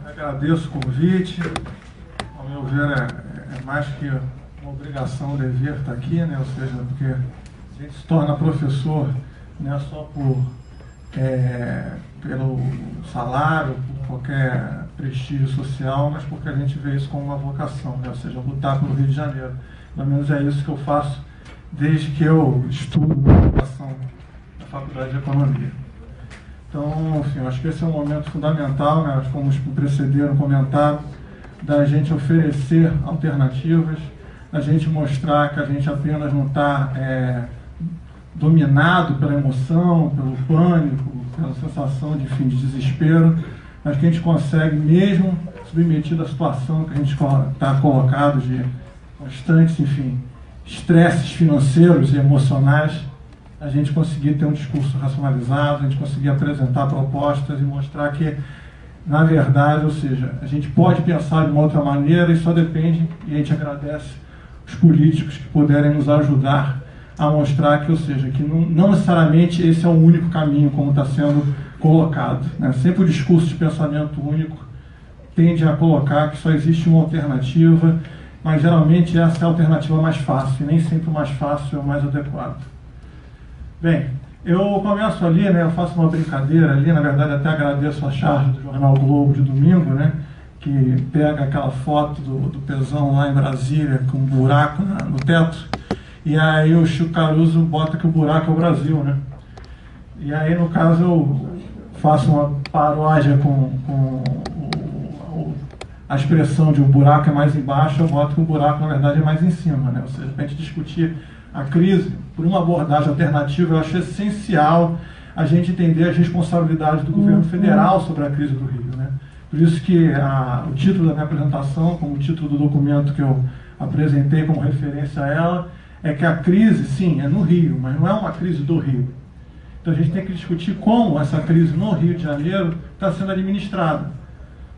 Agradeço o convite. Ao meu ver, é mais que uma obrigação, um dever estar aqui, né? Ou seja, porque a gente se torna professor não é só pelo salário, por qualquer prestígio social, mas porque a gente vê isso como uma vocação, né? Ou seja, lutar pelo Rio de Janeiro. Pelo menos é isso que eu faço desde que eu estudo na educação na Faculdade de Economia. Então, enfim, eu acho que esse é um momento fundamental, né? Como os que precederam comentaram, da gente oferecer alternativas, da gente mostrar que a gente apenas não está dominado pela emoção, pelo pânico, pela sensação de desespero, mas que a gente consegue, mesmo submetido à situação que a gente está colocado de constantes, estresses financeiros e emocionais, a gente conseguir ter um discurso racionalizado, a gente conseguir apresentar propostas e mostrar que, na verdade, ou seja, a gente pode pensar de uma outra maneira e só depende, e a gente agradece os políticos que puderem nos ajudar a mostrar que, ou seja, que não necessariamente esse é o único caminho como está sendo colocado, né? Sempre o discurso de pensamento único tende a colocar que só existe uma alternativa, mas geralmente essa é a alternativa mais fácil, e nem sempre o mais fácil é o mais adequado. Bem, eu começo ali, né, eu faço uma brincadeira ali, na verdade até agradeço a charge do Jornal Globo de domingo, né, que pega aquela foto do Pezão lá em Brasília com um buraco no teto, e aí o Chico Caruso bota que o buraco é o Brasil, né? E aí, no caso, eu faço uma paródia com a expressão de o buraco é mais embaixo, eu boto que o buraco, na verdade, é mais em cima, né? Ou seja, para a gente discutir a crise por uma abordagem alternativa, eu acho essencial a gente entender as responsabilidades do governo federal sobre a crise do Rio, né? Por isso que o título da minha apresentação, como o título do documento que eu apresentei como referência a ela, é que a crise, sim, é no Rio, mas não é uma crise do Rio. Então a gente tem que discutir como essa crise no Rio de Janeiro está sendo administrada,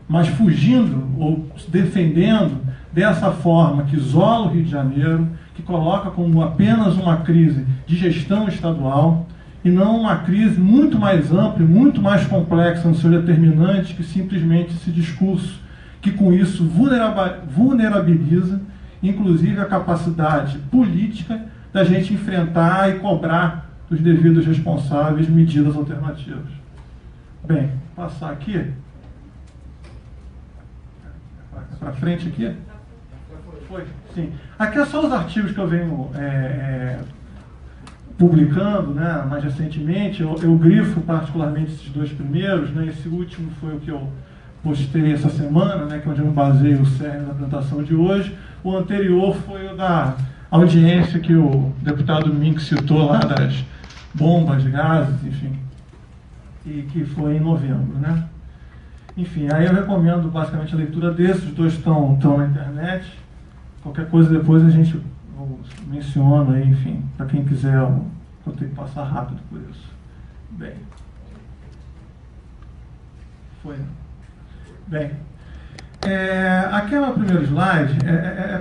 mas fugindo ou se defendendo dessa forma que isola o Rio de Janeiro, que coloca como apenas uma crise de gestão estadual e não uma crise muito mais ampla e muito mais complexa no seu determinante que simplesmente esse discurso que com isso vulnerabiliza inclusive a capacidade política da gente enfrentar e cobrar dos devidos responsáveis medidas alternativas. Bem, vou passar aqui. Para frente aqui? Foi? Sim. Aqui é só os artigos que eu venho publicando, né, mais recentemente. Eu grifo particularmente esses dois primeiros, né, esse último foi o que eu postei essa semana, né, que é onde eu baseio o cerne da apresentação de hoje. O anterior foi o da audiência que o deputado Mink citou lá das bombas, gases, enfim, e que foi em novembro, né? Enfim, aí eu recomendo basicamente a leitura desses, os dois estão na internet. Qualquer coisa depois a gente menciona aí, enfim, para quem quiser, eu tenho que passar rápido por isso. Bem. Foi, né? Bem, aqui é o primeiro slide,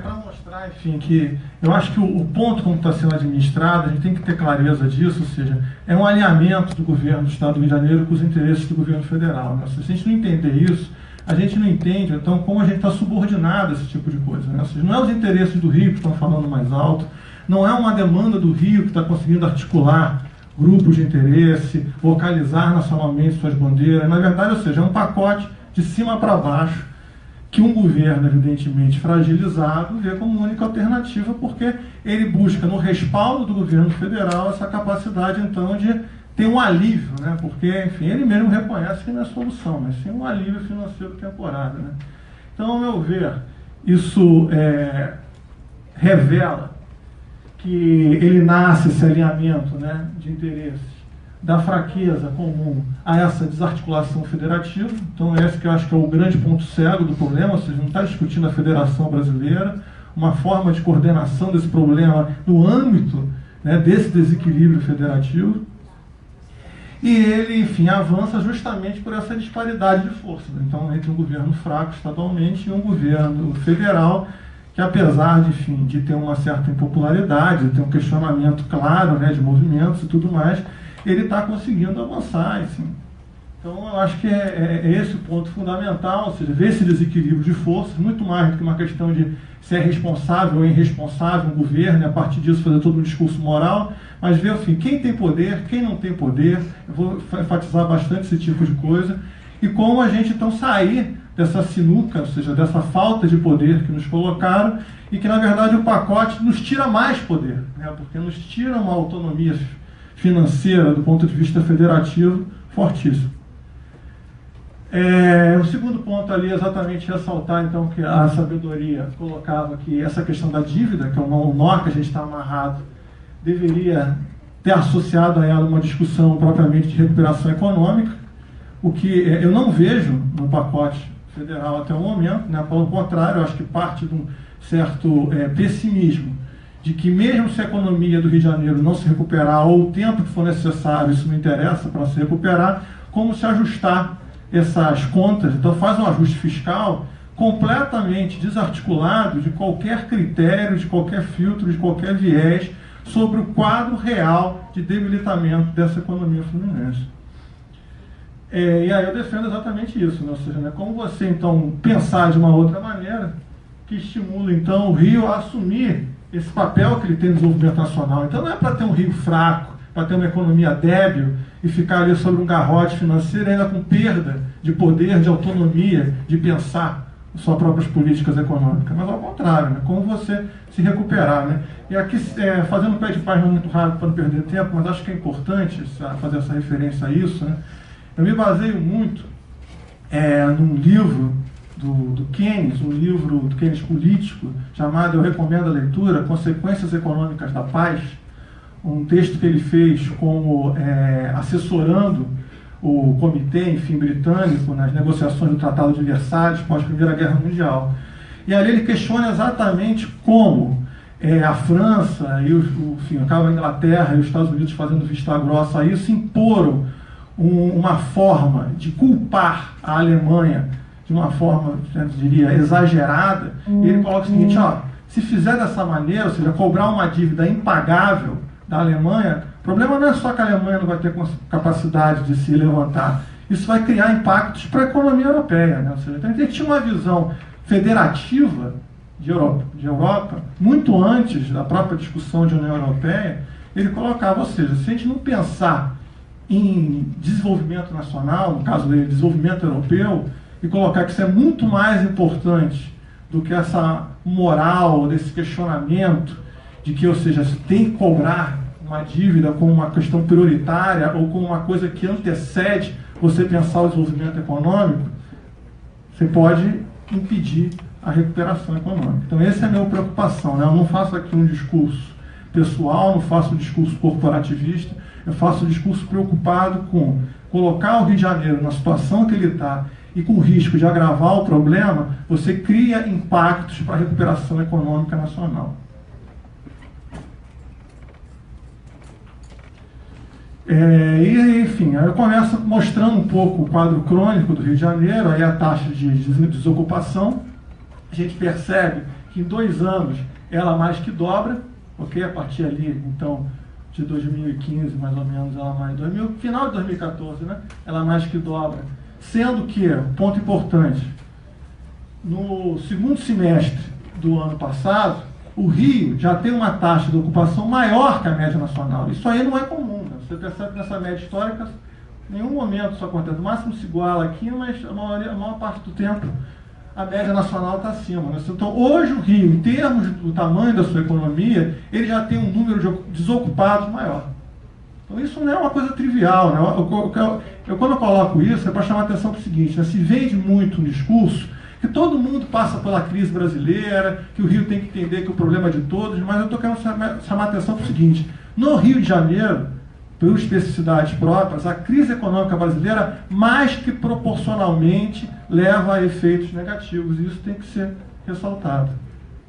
para mostrar, enfim, que eu acho que o ponto como está sendo administrado, a gente tem que ter clareza disso, ou seja, é um alinhamento do governo do Estado do Rio de Janeiro com os interesses do governo federal, né? Se a gente não entender isso, a gente não entende, então, como a gente está subordinado a esse tipo de coisa, né? Ou seja, não é os interesses do Rio que estão falando mais alto, não é uma demanda do Rio que está conseguindo articular grupos de interesse, localizar nacionalmente suas bandeiras, na verdade, ou seja, é um pacote de cima para baixo, que um governo, evidentemente, fragilizado, vê como única alternativa, porque ele busca, no respaldo do governo federal, essa capacidade, então, de ter um alívio, né? Porque, enfim, ele mesmo reconhece que não é solução, mas sim um alívio financeiro temporário, né? Então, ao meu ver, isso revela que ele nasce, esse alinhamento, né, de interesses, da fraqueza comum a essa desarticulação federativa. Então esse que eu acho que é o grande ponto cego do problema, ou seja, não está discutindo a Federação Brasileira, uma forma de coordenação desse problema no âmbito, né, desse desequilíbrio federativo. E ele, enfim, avança justamente por essa disparidade de força, né? Então, entre um governo fraco estadualmente e um governo federal que, apesar de, enfim, de ter uma certa impopularidade, de ter um questionamento claro, né, de movimentos e tudo mais, ele está conseguindo avançar, assim, Então, eu acho que é esse o ponto fundamental, ou seja, ver esse desequilíbrio de forças, muito mais do que uma questão de se é responsável ou irresponsável um governo, e a partir disso fazer todo um discurso moral, mas ver, enfim, quem tem poder, quem não tem poder, eu vou enfatizar bastante esse tipo de coisa, e como a gente, então, sair dessa sinuca, ou seja, dessa falta de poder que nos colocaram, e que, na verdade, o pacote nos tira mais poder, né, porque nos tira uma autonomia financeira, do ponto de vista federativo, fortíssimo. O segundo ponto ali é exatamente ressaltar, então, que a sabedoria colocava que essa questão da dívida, que é um nó que a gente está amarrado, deveria ter associado a ela uma discussão propriamente de recuperação econômica, o que eu não vejo no pacote federal até o momento, né? Pelo contrário, eu acho que parte de um certo pessimismo, de que mesmo se a economia do Rio de Janeiro não se recuperar, ou o tempo que for necessário, isso não interessa para se recuperar, como se ajustar essas contas. Então faz um ajuste fiscal completamente desarticulado de qualquer critério, de qualquer filtro, de qualquer viés sobre o quadro real de debilitamento dessa economia fluminense. E aí eu defendo exatamente isso, né? Ou seja, né, como você então pensar de uma outra maneira que estimula então o Rio a assumir esse papel que ele tem no desenvolvimento nacional. Então não é para ter um Rio fraco, para ter uma economia débil e ficar ali sobre um garrote financeiro ainda com perda de poder, de autonomia, de pensar suas próprias políticas econômicas, mas ao contrário, né? Como você se recuperar, né? E aqui, fazendo um pé de página muito rápido para não perder tempo, mas acho que é importante fazer essa referência a isso, né? Eu me baseio muito num livro do Keynes, um livro do Keynes político, chamado, eu recomendo a leitura, Consequências Econômicas da Paz, um texto que ele fez como assessorando o comitê, enfim, britânico nas negociações do Tratado de Versalhes pós-Primeira Guerra Mundial. E ali ele questiona exatamente como a França e a Inglaterra e os Estados Unidos, fazendo vista grossa a isso, imporam uma forma de culpar a Alemanha de uma forma, eu diria, exagerada. E ele coloca o seguinte, se fizer dessa maneira, ou seja, cobrar uma dívida impagável da Alemanha, o problema não é só que a Alemanha não vai ter capacidade de se levantar, isso vai criar impactos para a economia europeia, né? Ou seja, então ele tinha uma visão federativa de Europa, muito antes da própria discussão de União Europeia. Ele colocava, ou seja, se a gente não pensar em desenvolvimento nacional, no caso dele, desenvolvimento europeu, e colocar que isso é muito mais importante do que essa moral, desse questionamento de que, ou seja, se tem que cobrar uma dívida como uma questão prioritária ou como uma coisa que antecede você pensar o desenvolvimento econômico, você pode impedir a recuperação econômica. Então essa é a minha preocupação, né? Eu não faço aqui um discurso pessoal, não faço um discurso corporativista, eu faço um discurso preocupado com colocar o Rio de Janeiro na situação que ele está e com o risco de agravar o problema, você cria impactos para a recuperação econômica nacional. Enfim, aí eu começo mostrando um pouco o quadro crônico do Rio de Janeiro, aí a taxa de desocupação. A gente percebe que em 2 anos ela mais que dobra, ok? A partir ali, então, de 2015, mais ou menos, ela mais final de 2014, né? Ela mais que dobra. Sendo que, ponto importante, no segundo semestre do ano passado, o Rio já tem uma taxa de ocupação maior que a média nacional. Isso aí não é comum, né? Você percebe que nessa média histórica, em nenhum momento isso acontece. No máximo se iguala aqui, mas a maior parte do tempo a média nacional está acima, né? Então, hoje o Rio, em termos do tamanho da sua economia, ele já tem um número de desocupados maior. Então, isso não é uma coisa trivial, né? Quando eu coloco isso, é para chamar a atenção para o seguinte, né? Se vende muito um discurso que todo mundo passa pela crise brasileira, que o Rio tem que entender que o problema é de todos, mas eu estou querendo chamar a atenção para o seguinte, no Rio de Janeiro, por especificidades próprias, a crise econômica brasileira, mais que proporcionalmente, leva a efeitos negativos, e isso tem que ser ressaltado.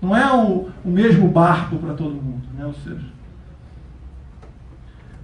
Não é o mesmo barco para todo mundo, né? Ou seja,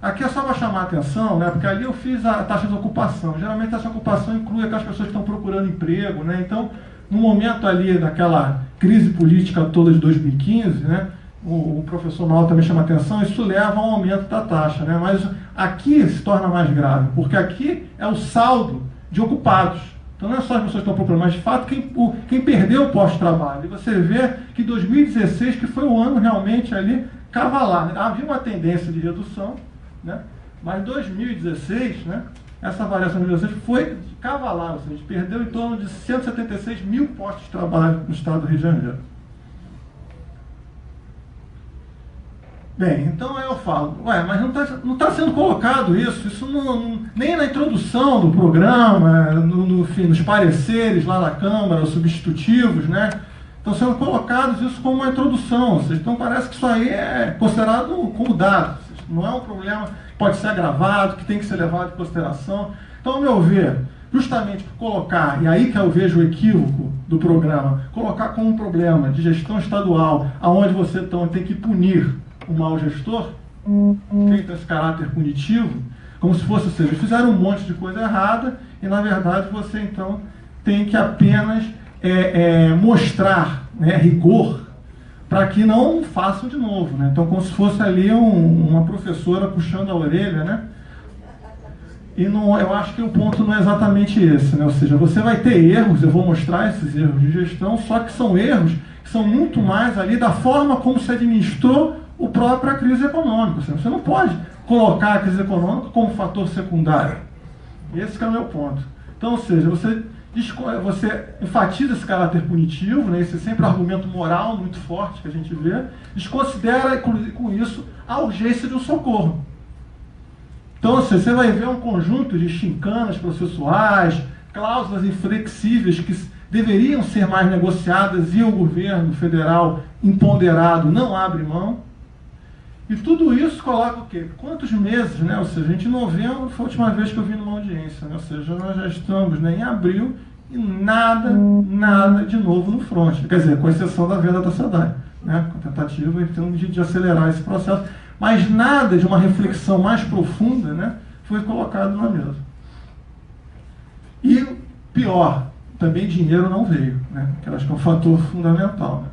aqui é só para chamar a atenção, né? Porque ali eu fiz a taxa de ocupação. Geralmente a taxa de ocupação inclui aquelas pessoas que estão procurando emprego, né? Então, no momento ali daquela crise política toda de 2015, né? o professor Mauro também chama atenção, isso leva ao aumento da taxa, né? Mas aqui se torna mais grave, porque aqui é o saldo de ocupados. Então não é só as pessoas que estão procurando, mas de fato quem perdeu o posto de trabalho. E você vê que 2016, que foi o ano realmente ali cavalar, né? Havia uma tendência de redução, né? Mas 2016, né? Essa variação de 2016 foi cavalar, ou seja, perdeu em torno de 176 mil postos de trabalho no estado do Rio de Janeiro. Bem, então aí eu falo, mas não está sendo colocado isso nem na introdução do programa, nos pareceres lá na Câmara, os substitutivos, né? Estão sendo colocados isso como uma introdução, ou seja, então parece que isso aí é considerado como dado, ou seja, não é um problema que pode ser agravado, que tem que ser levado em consideração. Então, ao meu ver, justamente por colocar, e aí que eu vejo o equívoco do programa, colocar como um problema de gestão estadual, aonde você então tem que punir o mau gestor, feito esse caráter punitivo, como se fosse, ou seja, fizeram um monte de coisa errada e, na verdade, você, então, tem que apenas mostrar, né, rigor para que não façam de novo, né? Então, como se fosse ali uma professora puxando a orelha, né? E não, eu acho que o ponto não é exatamente esse, né? Ou seja, você vai ter erros, eu vou mostrar esses erros de gestão, só que são erros que são muito mais ali da forma como se administrou a própria crise econômica. Você não pode colocar a crise econômica como fator secundário. Esse que é o meu ponto. Então, ou seja, você enfatiza esse caráter punitivo, né, esse sempre argumento moral muito forte que a gente vê, desconsidera com isso a urgência de um socorro. Então, ou seja, você vai ver um conjunto de chincanas processuais, cláusulas inflexíveis que deveriam ser mais negociadas e o governo federal imponderado não abre mão. E tudo isso coloca o quê? Quantos meses, né? Ou seja, a gente em novembro foi a última vez que eu vi numa audiência, né? Ou seja, nós já estamos, né, em abril e nada de novo no front. Quer dizer, com exceção da venda da SEDAI, né? Com a tentativa então, de acelerar esse processo. Mas nada de uma reflexão mais profunda, né, foi colocado na mesa. E pior, também dinheiro não veio, né? Que eu acho que é um fator fundamental, né?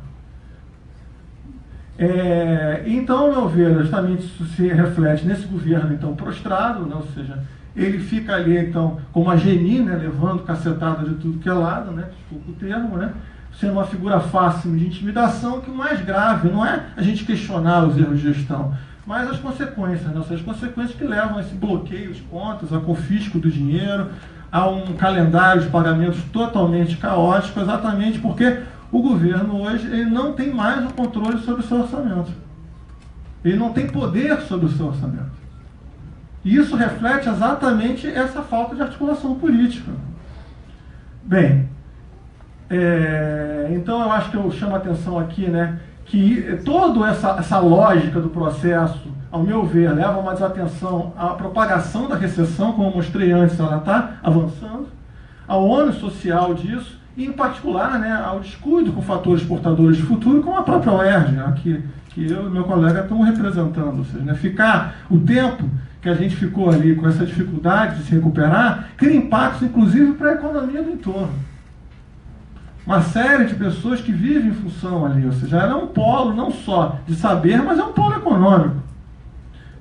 Então, ao meu ver, justamente isso se reflete nesse governo, então, prostrado, né? Ou seja, ele fica ali, então, como a Geni, né? Levando cacetada de tudo que é lado, né? Desculpa o termo, né? Sendo uma figura fácil de intimidação, que o mais grave não é a gente questionar os erros de gestão, mas as consequências, né? Ou seja, as consequências que levam a esse bloqueio de contas, a confisco do dinheiro, a um calendário de pagamentos totalmente caótico, exatamente porque o governo hoje ele não tem mais o controle sobre o seu orçamento. Ele não tem poder sobre o seu orçamento. E isso reflete exatamente essa falta de articulação política. Bem, então eu acho que eu chamo a atenção aqui, né, que toda essa lógica do processo, ao meu ver, leva a uma desatenção à propagação da recessão, como eu mostrei antes, ela está avançando, ao ônus social disso, e, em particular, né, ao descuido com fatores portadores de futuro, como a própria UERJ, né, que eu e meu colega estamos representando. Ou seja, né, ficar o tempo que a gente ficou ali com essa dificuldade de se recuperar, cria impactos, inclusive, para a economia do entorno. Uma série de pessoas que vivem em função ali, ou seja, ela é um polo não só de saber, mas é um polo econômico.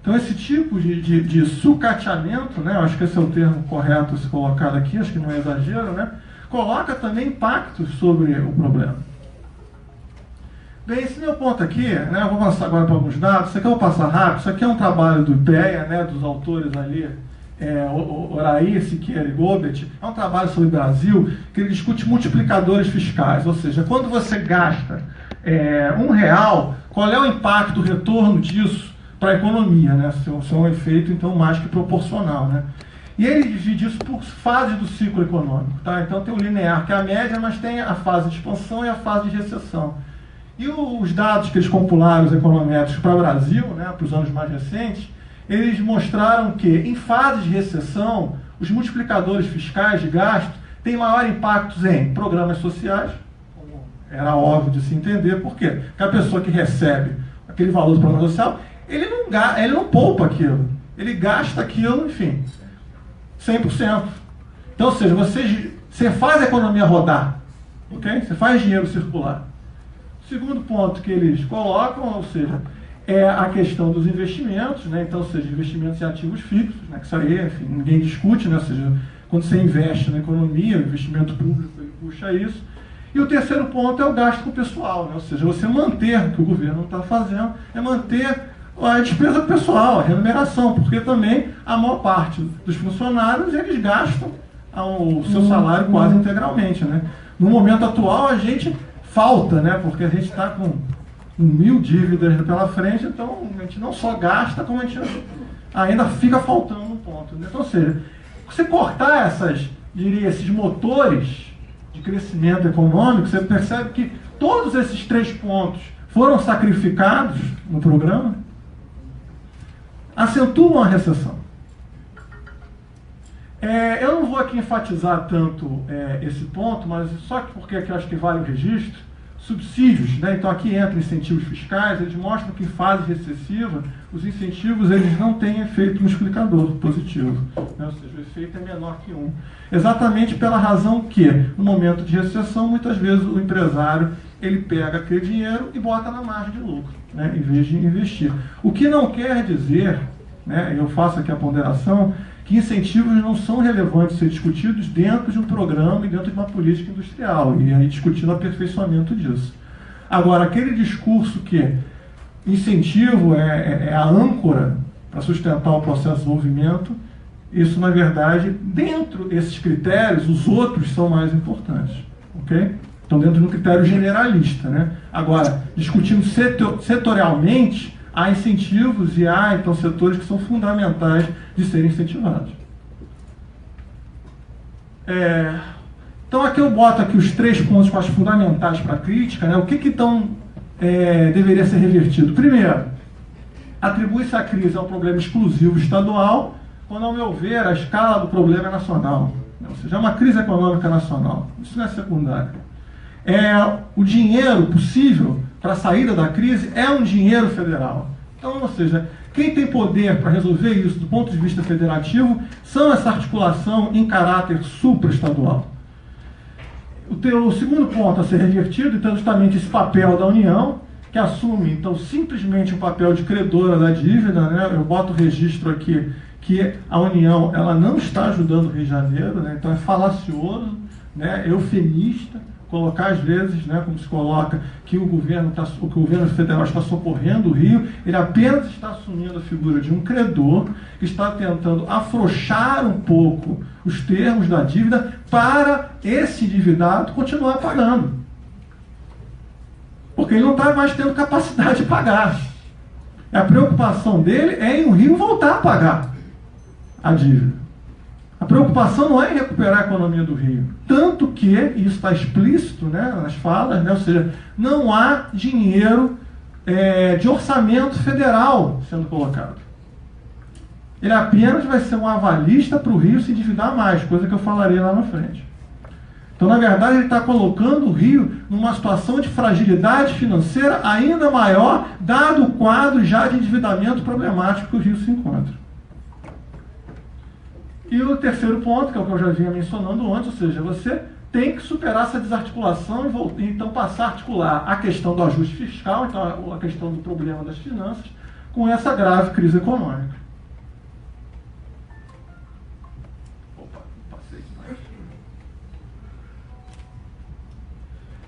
Então, esse tipo de sucateamento, né, eu acho que esse é o termo correto a se colocar aqui, acho que não é exagero, né, coloca também impactos sobre o problema. Bem, esse meu ponto aqui, né, eu vou passar agora para alguns dados, isso aqui eu vou passar rápido, isso aqui é um trabalho do IPEA, né, dos autores ali, Oraí, Siqueira e Gobet, é um trabalho sobre o Brasil, que ele discute multiplicadores fiscais, ou seja, quando você gasta R$1, qual é o impacto, o retorno disso para a economia, né, se é um efeito, então, mais que proporcional, né. E ele divide isso por fase do ciclo econômico. Tá? Então tem o linear, que é a média, mas tem a fase de expansão e a fase de recessão. E os dados que eles compilaram, os econométricos, para o Brasil, né, para os anos mais recentes, eles mostraram que, em fase de recessão, os multiplicadores fiscais de gasto têm maior impacto em programas sociais, como era óbvio de se entender. Por quê? Porque a pessoa que recebe aquele valor do programa social, ele não poupa aquilo. Ele gasta aquilo, enfim, 100%. Então, ou seja, você faz a economia rodar, ok? Você faz dinheiro circular. Segundo ponto que eles colocam, ou seja, é a questão dos investimentos, né? Então, ou seja, investimentos em ativos fixos, né? Que isso aí, enfim, ninguém discute, né? Ou seja, quando você investe na economia, o investimento público ele puxa isso. E o terceiro ponto é o gasto com o pessoal, né? Ou seja, você manter, o que o governo não está fazendo, é manter a despesa pessoal, a remuneração, porque também a maior parte dos funcionários, eles gastam o seu salário quase integralmente, né? No momento atual, a gente falta, né? Porque a gente está com 1000 dívidas pela frente, então a gente não só gasta, como a gente ainda fica faltando um ponto, né? Então, ou seja, você cortar esses motores de crescimento econômico, você percebe que todos esses 3 pontos foram sacrificados no programa, acentuam a recessão. Eu não vou aqui enfatizar tanto esse ponto, mas só porque aqui eu acho que vale o registro. Subsídios, né? Então aqui entra incentivos fiscais, eles mostram que em fase recessiva os incentivos eles não têm efeito multiplicador positivo, né? Ou seja, o efeito é menor que 1. Exatamente pela razão que, no momento de recessão, muitas vezes o empresário ele pega aquele dinheiro e bota na margem de lucro, né? Em vez de investir. O que não quer dizer, né? Eu faço aqui a ponderação, que incentivos não são relevantes ser discutidos dentro de um programa e dentro de uma política industrial, e aí discutindo o aperfeiçoamento disso. Agora, aquele discurso que incentivo é a âncora para sustentar o processo de desenvolvimento, isso, na verdade, dentro desses critérios, os outros são mais importantes. Ok? Então, dentro de um critério generalista, né? Agora, discutindo setorialmente, há incentivos e há, então, setores que são fundamentais de serem incentivados. Então, aqui eu boto aqui os 3 pontos que eu acho fundamentais para a crítica, né? O que então deveria ser revertido? Primeiro, atribui-se a crise a um problema exclusivo estadual, quando, ao meu ver, a escala do problema é nacional. Ou seja, é uma crise econômica nacional. Isso não é secundário. O dinheiro possível para a saída da crise é um dinheiro federal. Então, ou seja, quem tem poder para resolver isso do ponto de vista federativo são essa articulação em caráter supraestadual. O segundo ponto a ser revertido, então, justamente esse papel da União, que assume, então, simplesmente o papel de credora da dívida, né? Eu boto o registro aqui que a União ela não está ajudando o Rio de Janeiro, né? Então é falacioso, né? Eufemista, colocar às vezes, né, como se coloca, que o governo federal está socorrendo o Rio, ele apenas está assumindo a figura de um credor que está tentando afrouxar um pouco os termos da dívida para esse endividado continuar pagando. Porque ele não está mais tendo capacidade de pagar. A preocupação dele é em o Rio voltar a pagar a dívida. A preocupação não é em recuperar a economia do Rio. Tanto que, e isso está explícito, né, nas falas, né, ou seja, não há dinheiro de orçamento federal sendo colocado. Ele apenas vai ser um avalista para o Rio se endividar mais, coisa que eu falarei lá na frente. Então, na verdade, ele está colocando o Rio numa situação de fragilidade financeira ainda maior, dado o quadro já de endividamento problemático que o Rio se encontra. E o terceiro ponto, que é o que eu já vinha mencionando antes, ou seja, você tem que superar essa desarticulação e então passar a articular a questão do ajuste fiscal, então a questão do problema das finanças, com essa grave crise econômica. Opa, passei demais.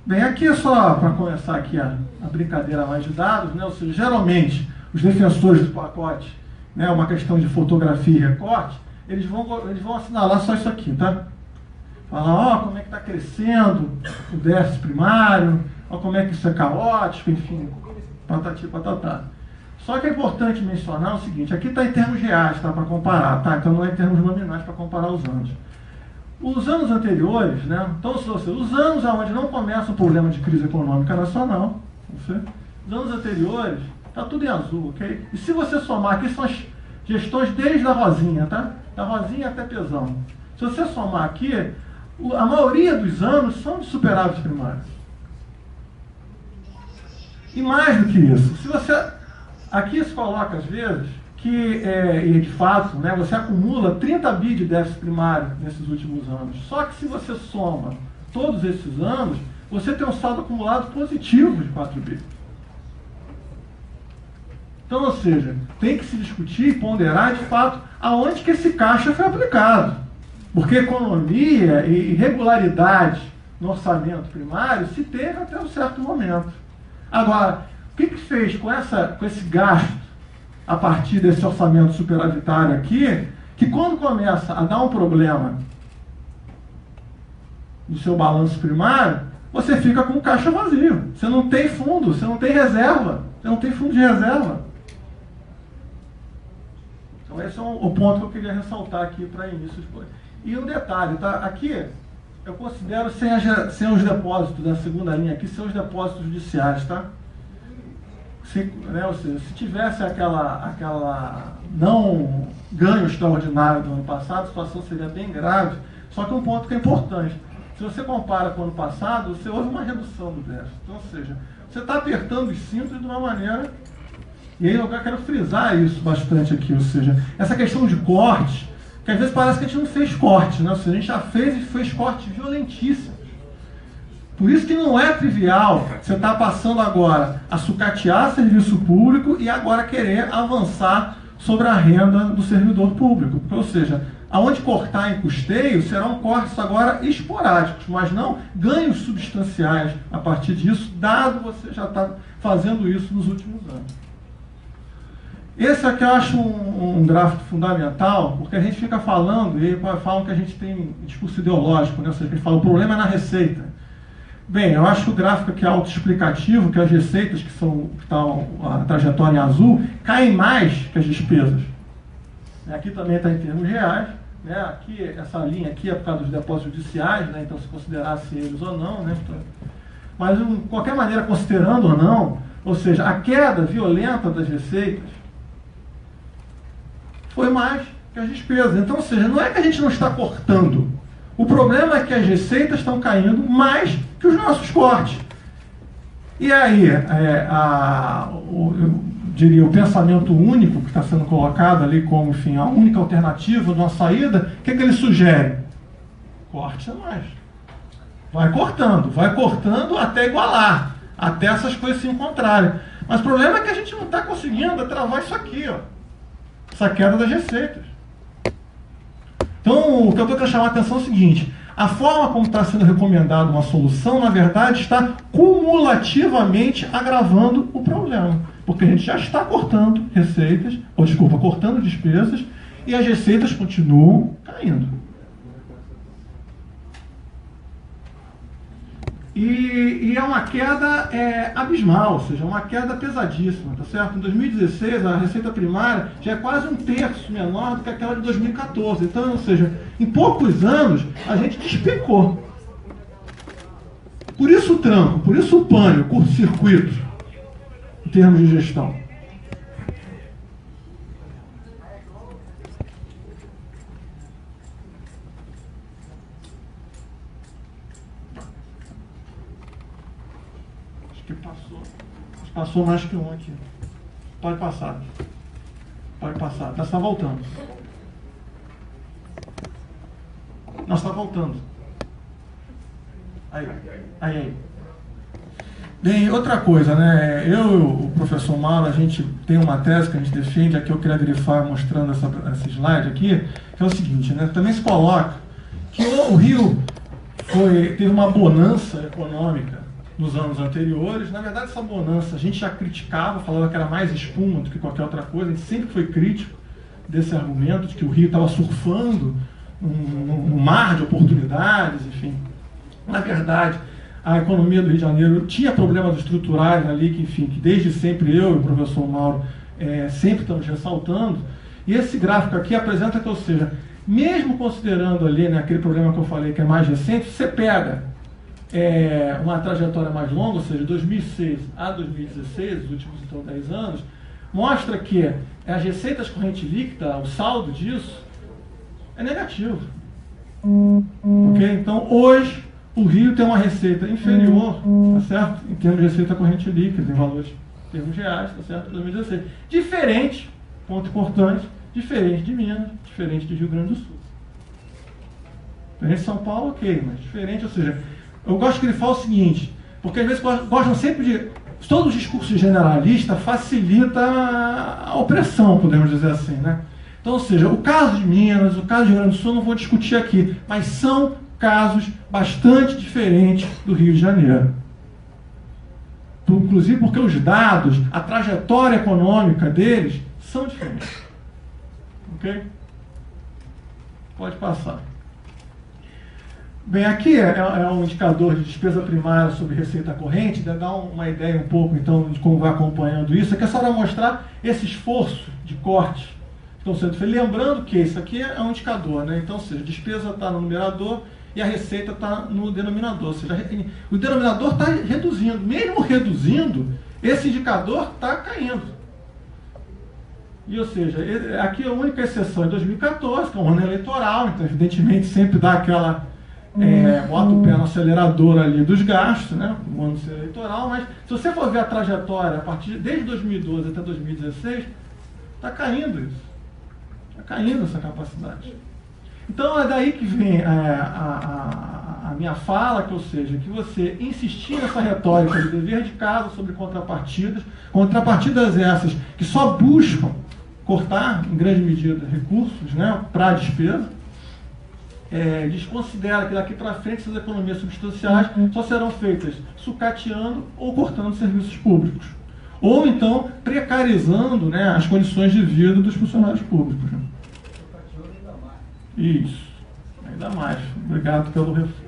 Bem, aqui é só para começar aqui a brincadeira mais de dados, né? Ou seja, geralmente os defensores do pacote, né, uma questão de fotografia e recorte, eles vão assinalar só isso aqui, tá? Falar, como é que está crescendo o déficit primário, como é que isso é caótico, enfim, patati patatá. Só que é importante mencionar o seguinte, aqui está em termos reais, tá, para comparar, tá? Então não é em termos nominais para comparar os anos. Os anos anteriores, né? Então, os anos onde não começa o problema de crise econômica nacional, os anos anteriores, está tudo em azul, ok? E se você somar, aqui são as gestões desde a Rosinha, tá? Da Rosinha até Pezão. Se você somar aqui, a maioria dos anos são de superávit primários. E mais do que isso, se você aqui se coloca às vezes que, e de fato, né, você acumula 30 bi de déficit primário nesses últimos anos. Só que se você soma todos esses anos, você tem um saldo acumulado positivo de 4 bi. Então, ou seja, tem que se discutir e ponderar, de fato, aonde que esse caixa foi aplicado. Porque economia e irregularidade no orçamento primário se teve até um certo momento. Agora, o que fez com esse gasto a partir desse orçamento superavitário aqui, que quando começa a dar um problema no seu balanço primário, você fica com o caixa vazio. Você não tem fundo, você não tem reserva, você não tem fundo de reserva. Então esse é o ponto que eu queria ressaltar aqui para início de coisa. E um detalhe, tá? Aqui eu considero sem os depósitos da segunda linha aqui, sem os depósitos judiciais, tá? Ou seja, se tivesse aquela não ganho extraordinário do ano passado, a situação seria bem grave. Só que um ponto que é importante, se você compara com o ano passado, você houve uma redução do déficit. Então, ou seja, você está apertando os cintos de uma maneira, e aí eu quero frisar isso bastante aqui, ou seja, essa questão de corte, que às vezes parece que a gente não fez corte, né? Ou seja, a gente já fez e fez corte violentíssimo. Por isso que não é trivial você estar passando agora a sucatear serviço público e agora querer avançar sobre a renda do servidor público. Ou seja, aonde cortar em custeio serão cortes agora esporádicos, mas não ganhos substanciais a partir disso, dado você já está fazendo isso nos últimos anos. Esse aqui eu acho um gráfico fundamental, porque a gente fica falando, e falam que a gente tem discurso ideológico, né? Ou seja, a gente fala, o problema é na receita. Bem, eu acho que o gráfico aqui é autoexplicativo, que as receitas, que estão a trajetória em azul, caem mais que as despesas. Aqui também está em termos reais, né? Aqui, essa linha aqui é por causa dos depósitos judiciais, né? Então se considerasse eles ou não, né? Mas de qualquer maneira, considerando ou não, ou seja, a queda violenta das receitas foi mais que as despesas. Então, ou seja, não é que a gente não está cortando. O problema é que as receitas estão caindo mais que os nossos cortes. E aí, eu diria, o pensamento único que está sendo colocado ali como, enfim, a única alternativa de uma saída, o que ele sugere? Corte a mais. Vai cortando até igualar, até essas coisas se encontrarem. Mas o problema é que a gente não está conseguindo travar isso aqui, ó, essa queda das receitas. Então, o que eu estou querendo chamar a atenção é o seguinte: a forma como está sendo recomendada uma solução, na verdade, está cumulativamente agravando o problema. Porque a gente já está cortando receitas, cortando despesas, e as receitas continuam caindo. E é uma queda abismal, ou seja, uma queda pesadíssima, tá certo? Em 2016, a receita primária já é quase 1/3 menor do que aquela de 2014. Então, ou seja, em poucos anos, a gente despecou. Por isso o tranco, por isso o pânico, o curto-circuito, em termos de gestão. Passou mais que um aqui. Pode passar. Nós está voltando. Aí. Bem, outra coisa, né? Eu e o professor Mauro, a gente tem uma tese que a gente defende, aqui eu queria grifar mostrando esse slide aqui, que é o seguinte, né? Também se coloca que o Rio teve uma bonança econômica nos anos anteriores. Na verdade, essa bonança a gente já criticava, falava que era mais espuma do que qualquer outra coisa. A gente sempre foi crítico desse argumento de que o Rio estava surfando um mar de oportunidades, enfim. Na verdade, a economia do Rio de Janeiro tinha problemas estruturais ali, que desde sempre eu e o professor Mauro sempre estamos ressaltando. E esse gráfico aqui apresenta que, ou seja, mesmo considerando ali, né, aquele problema que eu falei que é mais recente, você pega uma trajetória mais longa, ou seja, 2006 a 2016, os últimos então 10 anos, mostra que as receitas corrente líquida, o saldo disso, é negativo. Okay? Então, hoje, o Rio tem uma receita inferior, tá certo? Em termos de receita corrente líquida, em valores, em termos reais, tá certo? 2016. Diferente, ponto importante, diferente de Minas, diferente de Rio Grande do Sul. Diferente de São Paulo, ok, mas diferente, ou seja, eu gosto que ele fala o seguinte, porque às vezes gostam sempre de... Todo o discurso generalista facilita a opressão, podemos dizer assim, né? Então, ou seja, o caso de Minas, o caso de Rio Grande do Sul, não vou discutir aqui, mas são casos bastante diferentes do Rio de Janeiro. Inclusive porque os dados, a trajetória econômica deles são diferentes. Ok? Pode passar. Bem, aqui é um indicador de despesa primária sobre receita corrente, dá uma ideia um pouco, então, de como vai acompanhando isso. Aqui é só para mostrar esse esforço de corte que estão sendo feitos. Lembrando que isso aqui é um indicador, né? Então, ou seja, a despesa está no numerador e a receita está no denominador. Ou seja, o denominador está reduzindo. Mesmo reduzindo, esse indicador está caindo. E, ou seja, aqui a única exceção é 2014, que é um ano eleitoral, então, evidentemente, sempre dá aquela... bota o pé no acelerador ali dos gastos, né, no ano eleitoral, mas se você for ver a trajetória desde 2012 até 2016, está caindo isso. Está caindo essa capacidade. Então é daí que vem a minha fala, que, ou seja, que você insistir nessa retórica de dever de casa sobre contrapartidas essas que só buscam cortar, em grande medida, recursos, né, para a despesa, desconsidera que daqui para frente essas economias substanciais só serão feitas sucateando ou cortando serviços públicos. Ou então precarizando, né, as condições de vida dos funcionários públicos. Né? Isso, ainda mais. Obrigado pelo reforço.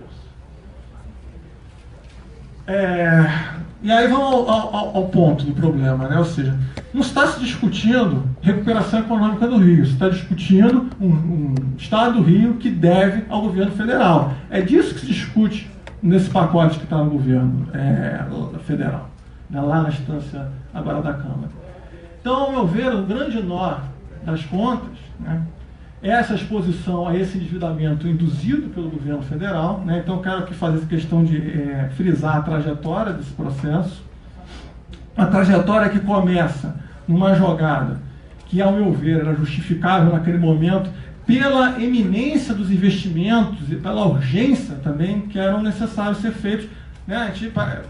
E aí vamos ao ponto do problema, né? Ou seja, não está se discutindo recuperação econômica do Rio, se está discutindo um Estado do Rio que deve ao governo federal. É disso que se discute nesse pacote que está no governo federal, né? Lá na instância agora da Câmara. Então, ao meu ver, o grande nó das contas, né, é essa exposição a esse endividamento induzido pelo governo federal, né? Então, eu quero aqui fazer essa questão de frisar a trajetória desse processo. Uma trajetória que começa numa jogada que, ao meu ver, era justificável naquele momento pela eminência dos investimentos e pela urgência também que eram necessários ser feitos. Né?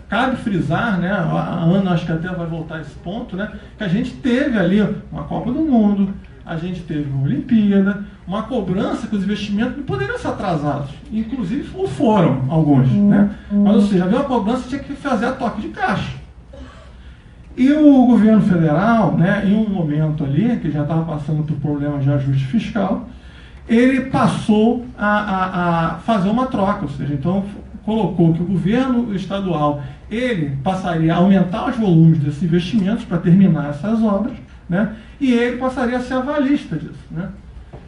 Cabe frisar, né? A Ana acho que até vai voltar a esse ponto, né? Que a gente teve ali uma Copa do Mundo, a gente teve uma Olimpíada, uma cobrança que os investimentos não poderiam ser atrasados. Inclusive foram alguns. Né? Mas, ou seja, havia uma cobrança que tinha que fazer a toque de caixa. E o governo federal, né, em um momento ali, que já estava passando por problemas de ajuste fiscal, ele passou a fazer uma troca, ou seja, então colocou que o governo estadual ele passaria a aumentar os volumes desses investimentos para terminar essas obras, né, e ele passaria a ser avalista disso, né,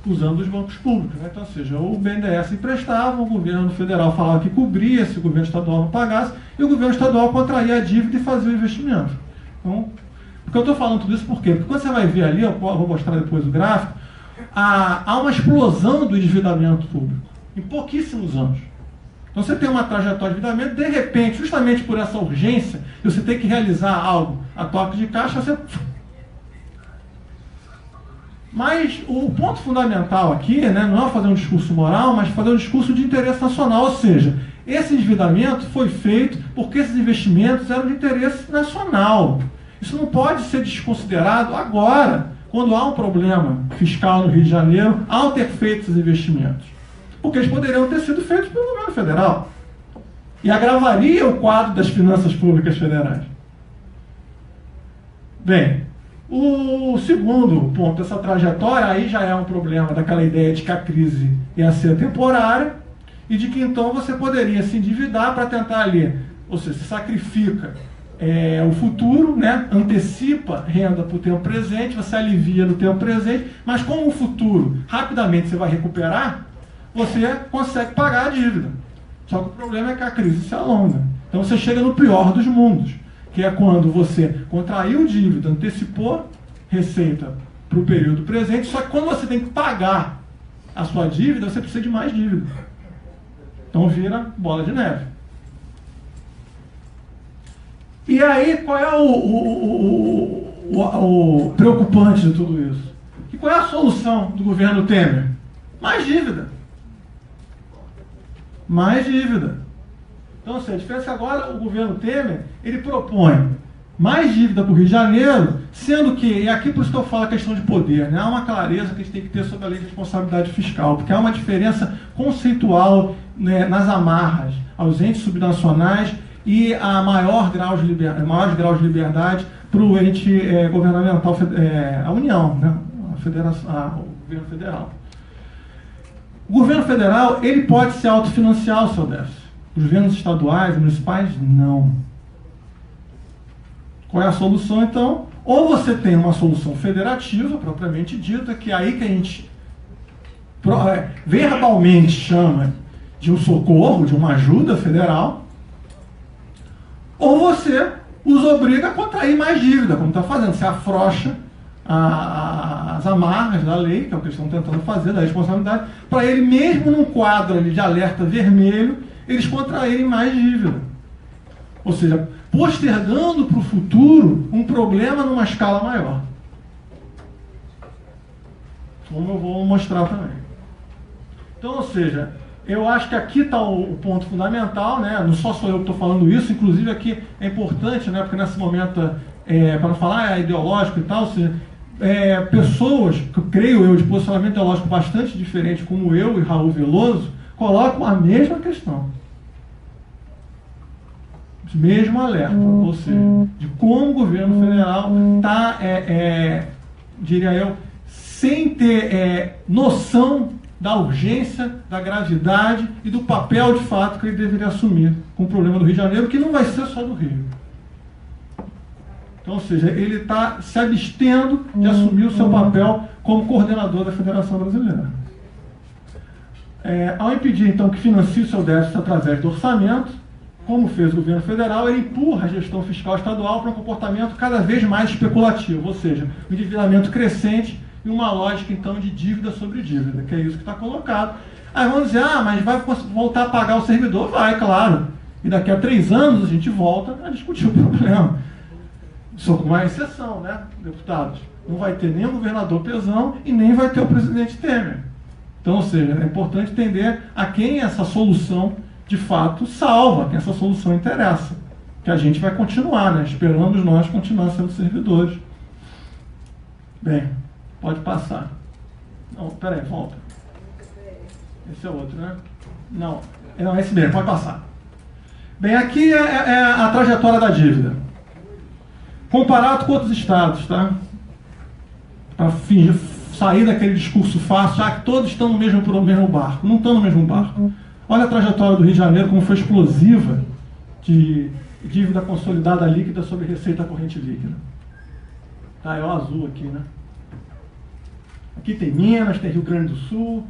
usando os bancos públicos. Né? Então, ou seja, o BNDES emprestava, o governo federal falava que cobria se o governo estadual não pagasse, e o governo estadual contraía a dívida e fazia o investimento. Então, porque eu estou falando tudo isso por quê? Porque quando você vai ver ali, eu vou mostrar depois o gráfico, há uma explosão do endividamento público em pouquíssimos anos. Então você tem uma trajetória de endividamento, de repente, justamente por essa urgência, você tem que realizar algo a toque de caixa, você... Mas o ponto fundamental aqui, né, não é fazer um discurso moral, mas fazer um discurso de interesse nacional, ou seja, esse endividamento foi feito porque esses investimentos eram de interesse nacional. Isso não pode ser desconsiderado agora, quando há um problema fiscal no Rio de Janeiro, ao ter feito esses investimentos. Porque eles poderiam ter sido feitos pelo governo federal. E agravaria o quadro das finanças públicas federais. Bem, o segundo ponto dessa trajetória, aí já é um problema daquela ideia de que a crise ia ser temporária, e de que então você poderia se endividar para tentar ali, ou seja, se sacrifica o futuro, né? Antecipa renda para o tempo presente, você alivia no tempo presente, mas como o futuro rapidamente você vai recuperar, você consegue pagar a dívida. Só que o problema é que a crise se alonga. Então você chega no pior dos mundos, que é quando você contraiu dívida, antecipou receita para o período presente, só que quando você tem que pagar a sua dívida, você precisa de mais dívida. Então vira bola de neve. E aí, qual é o preocupante de tudo isso? E qual é a solução do governo Temer? Mais dívida. Mais dívida. Então, ou seja, a diferença é que agora o governo Temer, ele propõe mais dívida para o Rio de Janeiro, sendo que, e aqui por isso que eu falo a questão de poder, né? Há uma clareza que a gente tem que ter sobre a lei de responsabilidade fiscal, porque há uma diferença conceitual, né, nas amarras aos entes subnacionais e a maiores graus de liberdade para o ente governamental, a União, né? O governo federal. O governo federal, ele pode se autofinanciar o seu déficit. Os governos estaduais, municipais, não. Qual é a solução, então? Ou você tem uma solução federativa, propriamente dita, que é aí que a gente verbalmente chama de um socorro, de uma ajuda federal, ou você os obriga a contrair mais dívida, como está fazendo. Você afrouxa as amarras da lei, que é o que eles estão tentando fazer, da responsabilidade, para ele, mesmo num quadro ali de alerta vermelho, eles contraírem mais dívida. Ou seja, postergando para o futuro um problema numa escala maior. Como eu vou mostrar também. Então, ou seja, eu acho que aqui está o ponto fundamental, né? Não só sou eu que estou falando isso, inclusive aqui é importante, né? Porque nesse momento, para não falar ideológico e tal, ou seja, pessoas, que creio eu, de posicionamento ideológico bastante diferente, como eu e Raul Veloso, colocam a mesma questão. Mesmo alerta, ou seja, de como o governo federal está, diria eu, sem ter noção da urgência, da gravidade e do papel de fato que ele deveria assumir com o problema do Rio de Janeiro, que não vai ser só do Rio. Então, ou seja, ele está se abstendo de assumir o seu papel como coordenador da Federação Brasileira. Ao impedir, então, que financie o seu déficit através do orçamento, como fez o governo federal, ele empurra a gestão fiscal estadual para um comportamento cada vez mais especulativo, ou seja, um endividamento crescente e uma lógica, então, de dívida sobre dívida, que é isso que está colocado. Aí vamos dizer, mas vai voltar a pagar o servidor? Vai, claro. E daqui a 3 anos a gente volta a discutir o problema. Só com uma exceção, né, deputados? Não vai ter nem o governador Pezão e nem vai ter o presidente Temer. Então, ou seja, é importante entender a quem essa solução de fato salva, que essa solução interessa, que a gente vai continuar, né? Esperamos nós continuar sendo servidores. Bem, pode passar. Não, peraí, volta. Esse é outro, né? Não, é esse mesmo, pode passar. Bem, aqui é a trajetória da dívida. Comparado com outros estados, tá? Para sair daquele discurso fácil, que todos estão no mesmo barco. Não estão no mesmo barco. Olha a trajetória do Rio de Janeiro, como foi explosiva de dívida consolidada líquida sobre receita corrente líquida. Tá, é o azul aqui, né? Aqui tem Minas, tem Rio Grande do Sul.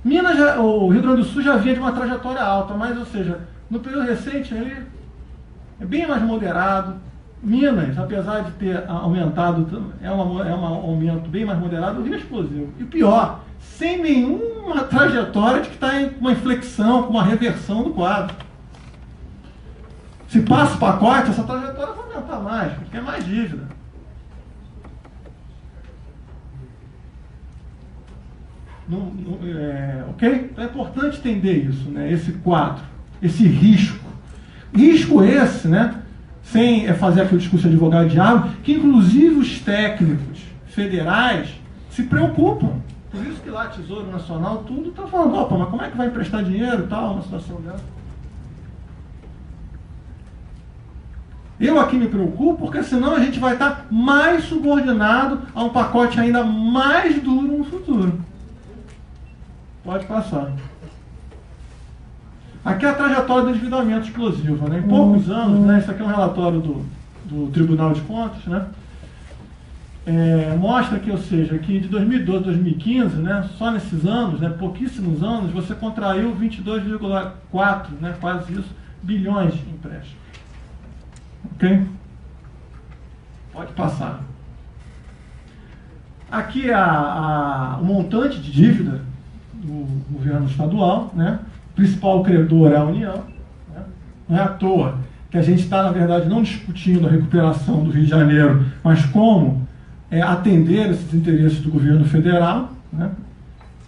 O Rio Grande do Sul já vinha de uma trajetória alta, mas, ou seja, no período recente ele é bem mais moderado. Minas, apesar de ter aumentado, é um aumento bem mais moderado, o Rio é explosivo. E pior, sem nenhuma trajetória de que está em uma inflexão, com uma reversão do quadro. Se passa o pacote, essa trajetória vai aumentar mais, porque é mais dívida. Ok? Então é importante entender isso, né? Esse quadro, esse risco. Risco esse, né? Sem fazer aquele discurso de advogado diabo, que inclusive os técnicos federais se preocupam. Por isso que lá, Tesouro Nacional, tudo está falando, opa, mas como é que vai emprestar dinheiro e tal, uma situação dessa? Eu aqui me preocupo, porque senão a gente vai estar mais subordinado a um pacote ainda mais duro no futuro. Pode passar. Aqui é a trajetória do endividamento explosivo, né? Em poucos anos, né? Isso aqui é um relatório do Tribunal de Contas, né? Mostra que, ou seja, que de 2012 a 2015, né, só nesses anos, né, pouquíssimos anos, você contraiu 22,4, né, quase isso, bilhões de empréstimos. Ok? Pode passar. Aqui é o montante de dívida do governo estadual, né? O principal credor é a União. Né? Não é à toa que a gente está, na verdade, não discutindo a recuperação do Rio de Janeiro, mas como atender esses interesses do governo federal, né?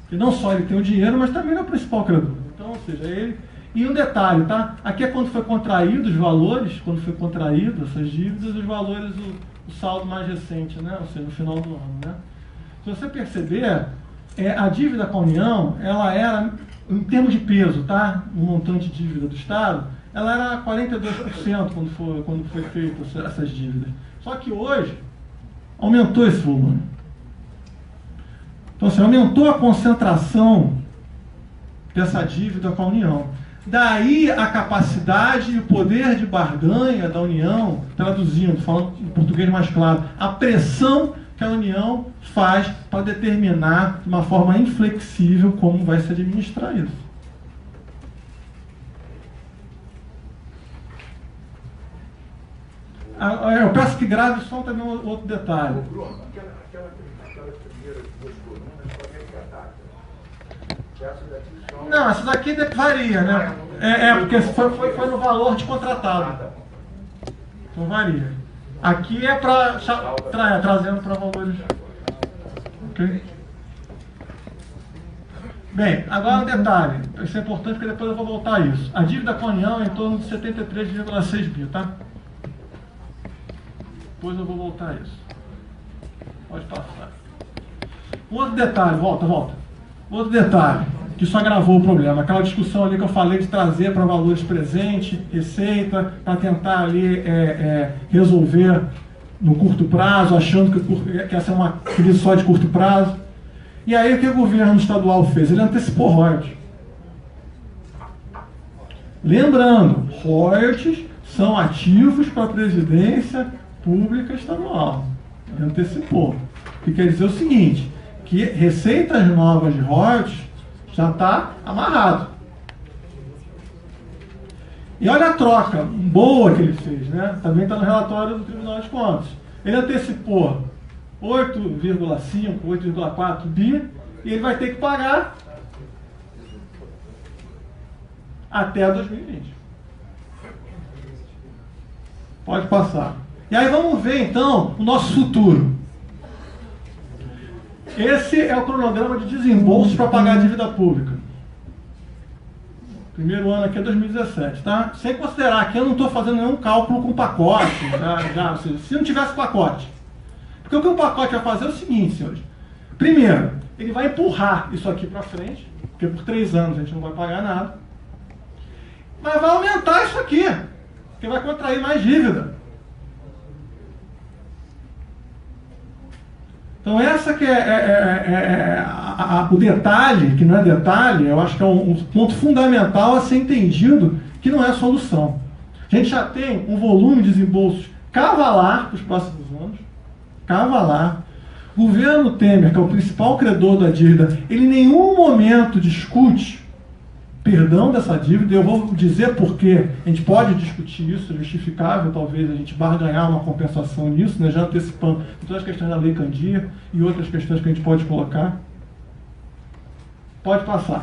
Que não só ele tem o dinheiro, mas também é o principal credor. Então, ou seja, E um detalhe, tá? Aqui é quando foi contraído os valores, quando foi contraído essas dívidas, os valores, o saldo mais recente, né? Ou seja, no final do ano, né? Se você perceber, a dívida com a União, ela era, em termos de peso, tá? O montante de dívida do Estado, ela era 42% quando foi feita essas dívidas. Só que hoje, aumentou esse volume. Então, assim, aumentou a concentração dessa dívida com a União. Daí a capacidade e o poder de barganha da União, traduzindo, falando em português mais claro, a pressão que a União faz para determinar de uma forma inflexível como vai se administrar isso. Eu peço que grave só também um outro detalhe. Bruno, aquelas primeiras duas colunas, qual é que é a data? Não, essa daqui varia, né? Porque foi no valor de contratado. Então varia. Aqui é para trazendo para valores. Ok? Bem, agora um detalhe. Isso é importante porque depois eu vou voltar a isso. A dívida com a União é em torno de 73,6 bi, tá? Depois eu vou voltar a isso. Pode passar. Um outro detalhe, volta. Outro detalhe, que só agravou o problema. Aquela discussão ali que eu falei de trazer para valores presente, receita, para tentar ali resolver no curto prazo, achando que essa é uma crise só de curto prazo. E aí o que o governo estadual fez? Ele antecipou royalties. Lembrando, royalties são ativos para a presidência pública estadual. Ele antecipou. O que quer dizer o seguinte, que receitas novas de royalties já está amarrado. E olha a troca boa que ele fez, né? Também está no relatório do Tribunal de Contas. Ele antecipou 8,5, 8,4 bi e ele vai ter que pagar até 2020. Pode passar. E aí vamos ver então o nosso futuro. Esse é o cronograma de desembolso para pagar a dívida pública. Primeiro ano aqui é 2017, tá? Sem considerar que eu não estou fazendo nenhum cálculo com pacote, se não tivesse pacote. Porque o que o pacote vai fazer é o seguinte, senhores. Primeiro, ele vai empurrar isso aqui para frente, porque por 3 anos a gente não vai pagar nada. Mas vai aumentar isso aqui, porque vai contrair mais dívida. Então essa que o detalhe, que não é detalhe, eu acho que é um ponto fundamental a ser entendido, que não é a solução. A gente já tem um volume de desembolsos cavalar para os próximos anos, cavalar. O governo Temer, que é o principal credor da dívida, ele em nenhum momento discute perdão dessa dívida. Eu vou dizer por quê. A gente pode discutir isso, é justificável, talvez a gente barganhar uma compensação nisso, né, já antecipando todas as questões da Lei Candir e outras questões que a gente pode colocar. Pode passar.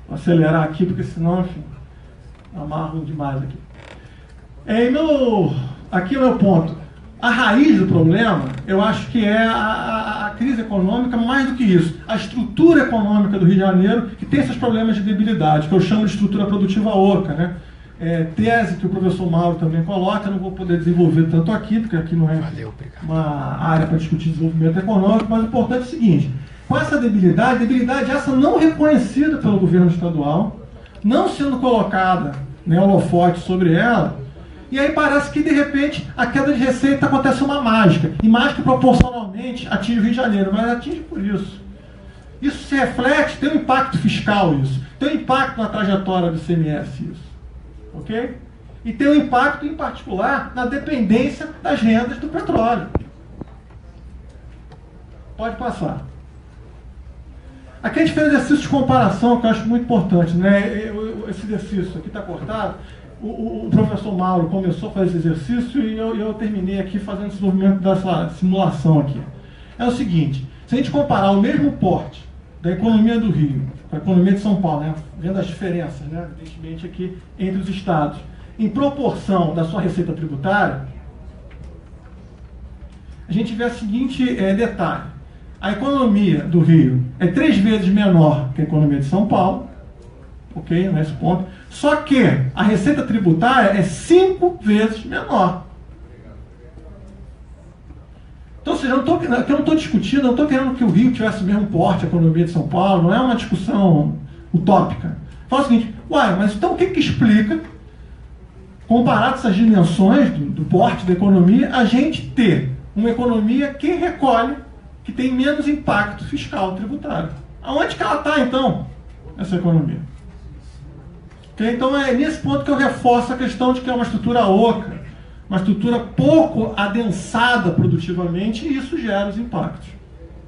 Vou acelerar aqui, porque senão, enfim, amarro demais aqui. Aqui é o meu ponto. A raiz do problema, eu acho que é a crise econômica, mais do que isso. A estrutura econômica do Rio de Janeiro, que tem esses problemas de debilidade, que eu chamo de estrutura produtiva oca, né? Tese que o professor Mauro também coloca, eu não vou poder desenvolver tanto aqui, porque aqui não é uma área para discutir desenvolvimento econômico, mas o importante é o seguinte, com essa debilidade essa não reconhecida pelo governo estadual, não sendo colocada, né, holofote sobre ela, e aí parece que, de repente, a queda de receita acontece uma mágica. E mágica proporcionalmente atinge o Rio de Janeiro, mas atinge por isso. Isso se reflete, tem um impacto fiscal isso. Tem um impacto na trajetória do ICMS isso. Ok? E tem um impacto, em particular, na dependência das rendas do petróleo. Pode passar. Aqui a gente fez um exercício de comparação, que eu acho muito importante, né? Esse exercício aqui está cortado. O professor Mauro começou a fazer esse exercício e eu terminei aqui fazendo o desenvolvimento dessa simulação aqui. É o seguinte, se a gente comparar o mesmo porte da economia do Rio com a economia de São Paulo, né, vendo as diferenças, né, evidentemente aqui entre os estados, em proporção da sua receita tributária, a gente vê o seguinte detalhe. A economia do Rio é 3 vezes menor que a economia de São Paulo, ok? Nesse ponto. Só que a receita tributária é 5 vezes menor. Então, ou seja, eu não estou discutindo, não estou querendo que o Rio tivesse o mesmo porte, a economia de São Paulo, não é uma discussão utópica. Fala o seguinte, mas então o que explica, comparado essas dimensões do porte da economia, a gente ter uma economia que recolhe, que tem menos impacto fiscal tributário? Aonde que ela está, então, essa economia? Okay? Então é nesse ponto que eu reforço a questão de que é uma estrutura oca, uma estrutura pouco adensada produtivamente, e isso gera os impactos,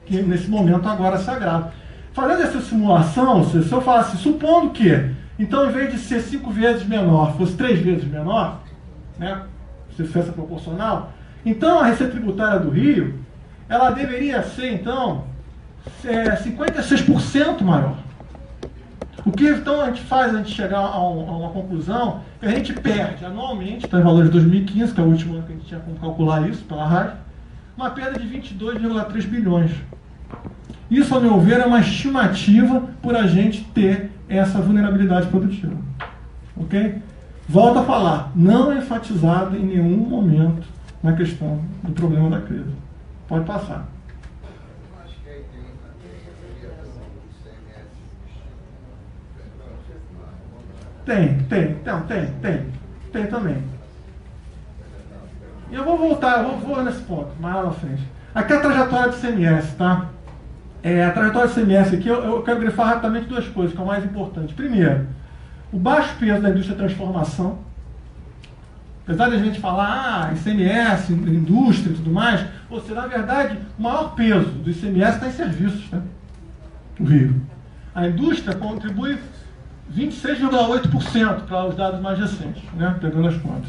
que nesse momento agora se agravam. Fazendo essa simulação, se eu falasse, supondo que, então, em vez de ser 5 vezes menor, fosse 3 vezes menor, né, se fosse proporcional, então a receita tributária do Rio, ela deveria ser, então, 56% maior. O que então a gente faz, a gente chegar a uma conclusão, que a gente perde anualmente, está em valor de 2015, que é o último ano que a gente tinha como calcular isso pela rádio, uma perda de 22,3 bilhões. Isso, ao meu ver, é uma estimativa por a gente ter essa vulnerabilidade produtiva. Ok? Volto a falar, não é enfatizado em nenhum momento na questão do problema da crise. Pode passar. Tem também. E eu vou voltar, vou nesse ponto, mais lá na frente. Aqui é a trajetória do ICMS, tá? A trajetória do ICMS aqui, eu quero grifar rapidamente duas coisas, que é o mais importante. Primeiro, o baixo peso da indústria de transformação. Apesar de a gente falar, ICMS, indústria e tudo mais, ou seja, na verdade, o maior peso do ICMS está em serviços, né? O Rio. A indústria contribui 26,8% para os dados mais recentes, né? Pegando as contas.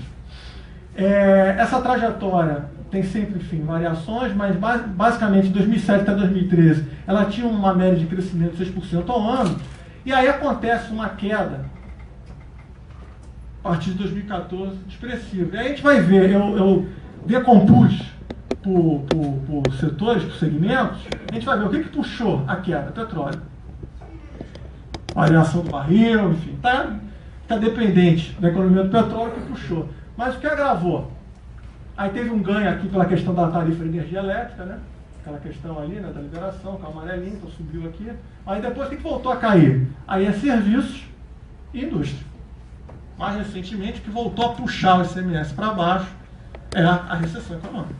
Essa trajetória tem sempre, enfim, variações, mas basicamente de 2007 até 2013 ela tinha uma média de crescimento de 6% ao ano, e aí acontece uma queda a partir de 2014 expressiva. E aí a gente vai ver, eu decompus por setores, por segmentos, a gente vai ver o que puxou a queda. Petróleo. Variação do barril, enfim, está dependente da economia do petróleo que puxou. Mas o que agravou? Aí teve um ganho aqui pela questão da tarifa de energia elétrica, né? Aquela questão ali, né, da liberação, com a amarelinha, então subiu aqui. Aí depois o que voltou a cair? Aí é serviços e indústria. Mais recentemente, o que voltou a puxar o ICMS para baixo é a recessão econômica.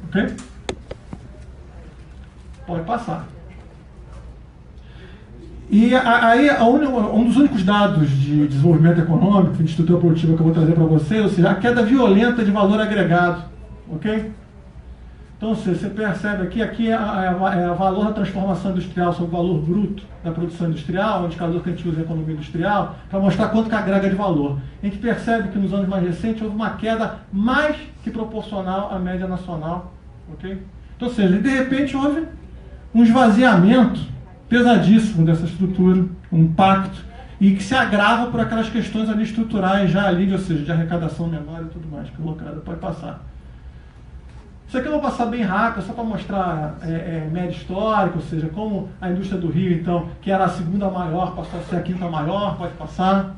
Ok? Pode passar. E aí, um dos únicos dados de desenvolvimento econômico, de estrutura produtiva que eu vou trazer para vocês, ou seja, a queda violenta de valor agregado. Ok? Então, você percebe aqui é o valor da transformação industrial sobre o valor bruto da produção industrial, o indicador que a gente usa em economia industrial, para mostrar quanto que agrega de valor. A gente percebe que nos anos mais recentes houve uma queda mais que proporcional à média nacional. Ok? Então, ou seja, de repente houve um esvaziamento pesadíssimo dessa estrutura, um impacto, e que se agrava por aquelas questões ali estruturais já ali, ou seja, de arrecadação menor e tudo mais, colocada. Pode passar. Isso aqui eu vou passar bem rápido, só para mostrar média histórica, ou seja, como a indústria do Rio, então, que era a segunda maior, passou a ser a quinta maior, pode passar.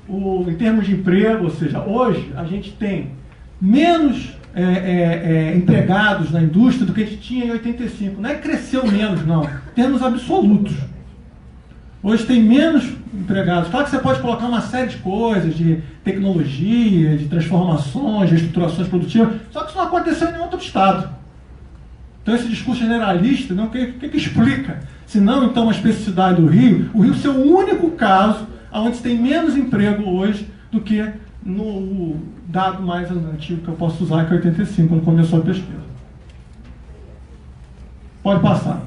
Em termos de emprego, ou seja, hoje a gente tem menos empregados na indústria do que a gente tinha em 85. Não é que cresceu menos, não. Em termos absolutos. Hoje tem menos empregados. Claro que você pode colocar uma série de coisas, de tecnologia, de transformações, de estruturações produtivas, só que isso não aconteceu em nenhum outro estado. Então esse discurso generalista, não, o que explica? Se não, então, a especificidade do Rio, o Rio ser o único caso onde se tem menos emprego hoje do que no dado mais antigo que eu posso usar, que é 85, quando começou a pesquisa. Pode passar.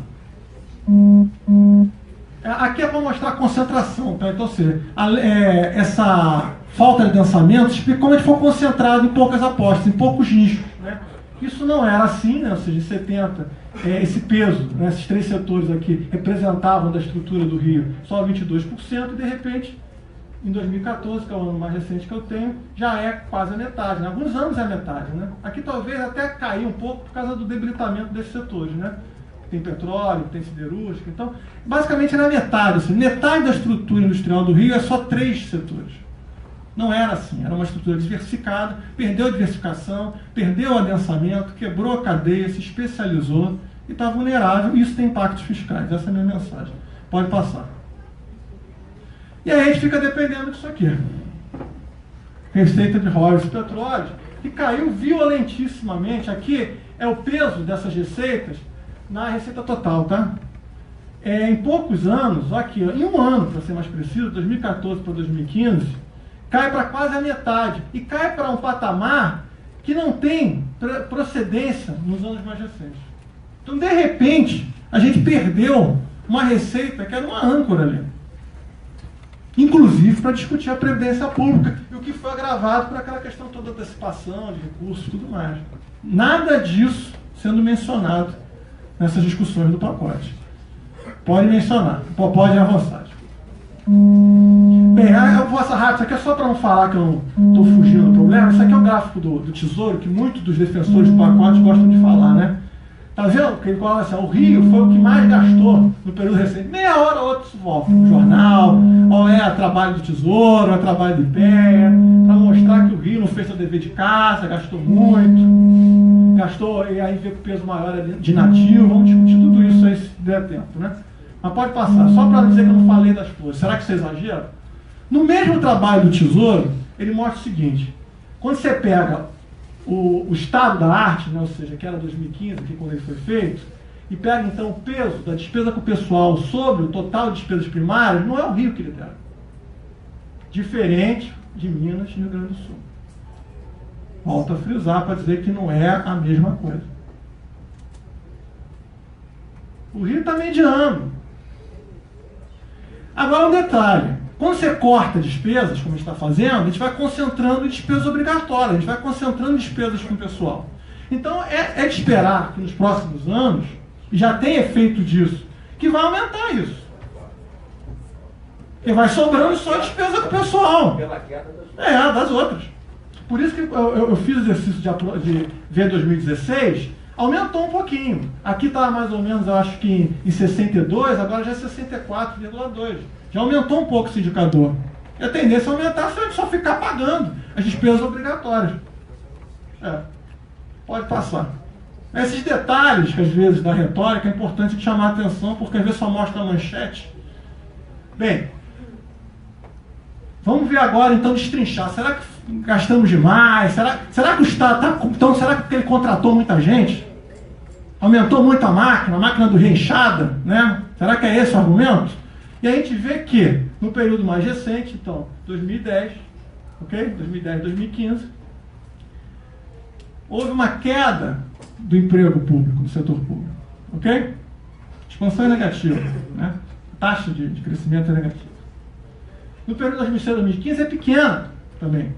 Aqui é para mostrar a concentração, tá? Então, essa falta de densamento explica como a gente foi concentrado em poucas apostas, em poucos nichos, né? Isso não era assim, né? Ou seja, em 70, esse peso, né? Esses três setores aqui representavam da estrutura do Rio só 22%, e de repente, em 2014, que é o ano mais recente que eu tenho, já é quase a metade, né? Alguns anos é a metade, né? Aqui talvez até cair um pouco por causa do debilitamento desses setores, né? tem petróleo, tem siderúrgica. Então, basicamente era metade. Assim, metade da estrutura industrial do Rio é só 3 setores. Não era assim, era uma estrutura diversificada, perdeu a diversificação, perdeu o adensamento, quebrou a cadeia, se especializou e está vulnerável, e isso tem impactos fiscais. Essa é a minha mensagem. Pode passar. E aí a gente fica dependendo disso aqui. Receita de royalties e petróleos, que caiu violentissimamente. Aqui é o peso dessas receitas na receita total, tá? Em poucos anos, aqui, em um ano, para ser mais preciso, 2014 para 2015, cai para quase a metade. E cai para um patamar que não tem procedência nos anos mais recentes. Então, de repente, a gente perdeu uma receita que era uma âncora ali. Inclusive para discutir a previdência pública, e o que foi agravado por aquela questão toda da antecipação de recursos e tudo mais. Nada disso sendo mencionado nessas discussões do pacote. Pode mencionar, pode avançar. Bem, eu vou passar rápido, isso aqui é só para não falar que eu não estou fugindo do problema. Isso aqui é o gráfico do Tesouro, que muitos dos defensores do pacote gostam de falar, né? Tá vendo? Que ele coloca assim, o Rio foi o que mais gastou no período recente. Meia hora ou outra isso volta no jornal, ou é trabalho do Tesouro, ou é trabalho do IPEA, para mostrar que o Rio não fez seu dever de casa, gastou muito, gastou, e aí vê que o peso maior é de nativo. Vamos discutir tudo isso aí se der tempo, né? Mas pode passar, só para dizer que eu não falei das flores. Será que isso é exagero? No mesmo trabalho do Tesouro, ele mostra o seguinte: quando você pega o estado da arte, né, ou seja, que era 2015, que quando ele foi feito, e pega então o peso da despesa com o pessoal sobre o total de despesas primárias, não é o Rio que lidera. Diferente de Minas e Rio Grande do Sul. Volto a frisar para dizer que não é a mesma coisa. O Rio está mediano. Agora um detalhe. Quando você corta despesas, como a gente está fazendo, a gente vai concentrando em despesas obrigatórias, a gente vai concentrando despesas com o pessoal. Então é de esperar que nos próximos anos, e já tem efeito disso, que vai aumentar isso. E vai sobrando só despesa com o pessoal. Das outras. Por isso que eu fiz o exercício de ver 2016, aumentou um pouquinho. Aqui está mais ou menos, eu acho que em 62, agora já é 64,2. Já aumentou um pouco esse indicador. E a tendência é aumentar se a gente só ficar pagando as despesas obrigatórias. Pode passar. Esses detalhes, que às vezes, da retórica, é importante chamar a atenção, porque às vezes só mostra a manchete. Bem, vamos ver agora, então, destrinchar. Será que gastamos demais? Será que o Estado está... Então, será que ele contratou muita gente? Aumentou muito a máquina do reenchada, né? Será que é esse o argumento? E a gente vê que, no período mais recente, então, 2010, ok? 2010, 2015, houve uma queda do emprego público, no setor público, ok? Expansão é negativa, né? Taxa de crescimento é negativa. No período 2006 2015 é pequena também, vou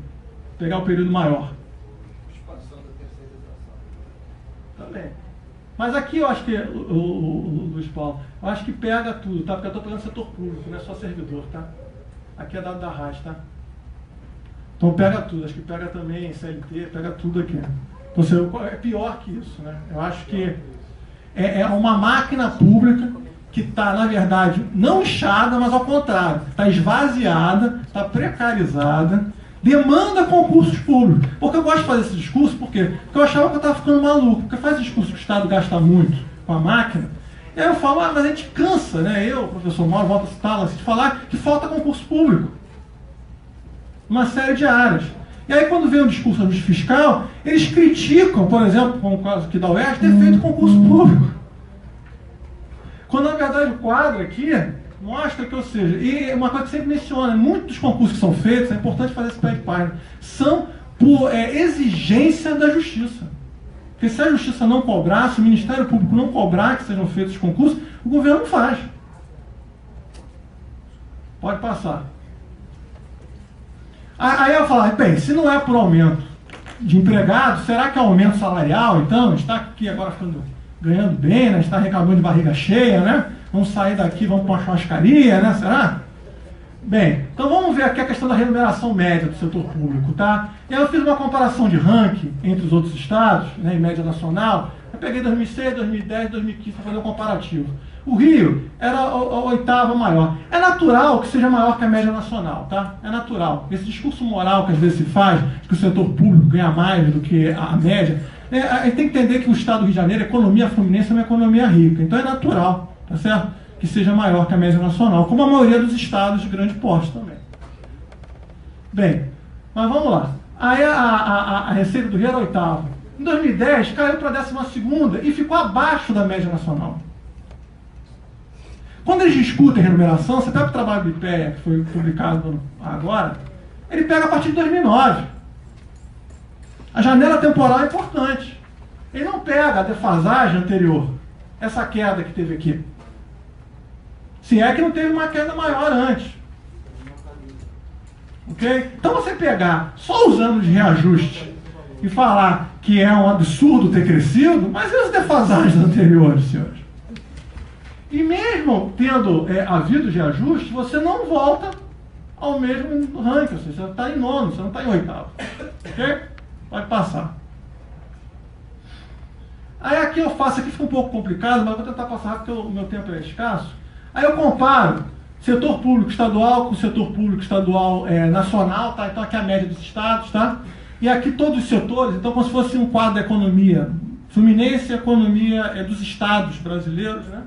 pegar o período maior. Expansão da terceirização. Também. Mas aqui eu acho que, o Luiz Paulo, eu acho que pega tudo, tá? Porque eu estou pegando setor público, não é só servidor, tá? Aqui é dado da RAS, tá? Então pega tudo, acho que pega também CLT, pega tudo aqui. Então, é pior que isso, né? Eu acho que é uma máquina pública que está, na verdade, não inchada, mas ao contrário, está esvaziada, está precarizada, demanda concursos públicos. Porque eu gosto de fazer esse discurso, por quê? Porque eu achava que eu estava ficando maluco, porque faz discurso que o Estado gasta muito com a máquina, e aí eu falo, mas a gente cansa, né? Eu, professor Mauro, volto a citá-lo, de falar que falta concurso público. Uma série de áreas. E aí quando vem um discurso do fiscal, eles criticam, por exemplo, como o caso aqui da UERJ, ter feito concurso público. Quando na verdade o quadro aqui mostra que, ou seja, e uma coisa que sempre menciona, muitos dos concursos que são feitos, é importante fazer esse pé de página, são por exigência da justiça. Porque se a justiça não cobrar, se o Ministério Público não cobrar que sejam feitos os concursos, o governo não faz. Pode passar. Aí eu falo, bem, se não é por aumento de empregados, será que é aumento salarial, então? A gente está aqui agora ganhando bem, né? A gente está reclamando de barriga cheia, né? Vamos sair daqui, vamos para uma churrascaria, né? Será? Bem, então vamos ver aqui a questão da remuneração média do setor público, tá? E aí eu fiz uma comparação de ranking entre os outros estados, né, em média nacional, Eu peguei 2006, 2010, 2015 para fazer um comparativo. O Rio era a oitava maior. É natural que seja maior que a média nacional, tá? É natural. Esse discurso moral que às vezes se faz, de que o setor público ganha mais do que a média, a gente tem que entender que o estado do Rio de Janeiro, a economia fluminense é uma economia rica. Então é natural, tá certo? Que seja maior que a média nacional, como a maioria dos estados de grande porte também. Bem, mas vamos lá. Aí a receita do Rio era oitava. Em 2010 caiu para a 12ª e ficou abaixo da média nacional. Quando eles discutem remuneração, você pega o trabalho do IPEA, que foi publicado agora, ele pega a partir de 2009. A janela temporal é importante. Ele não pega a defasagem anterior, essa queda que teve aqui. Se é que não teve uma queda maior antes. Ok? Então você pegar só os anos de reajuste e falar que é um absurdo ter crescido, mas e as defasagens anteriores, senhores? E mesmo tendo havido reajuste, você não volta ao mesmo ranking, ou seja, você está em nono, você não está em oitavo. Ok? Pode passar. Aí aqui eu faço, aqui fica um pouco complicado, mas vou tentar passar rápido porque o meu tempo é escasso. Aí eu comparo setor público estadual com setor público estadual nacional, tá? Então aqui é a média dos estados, tá? E aqui todos os setores, então como se fosse um quadro da economia fluminense, a economia dos estados brasileiros, né?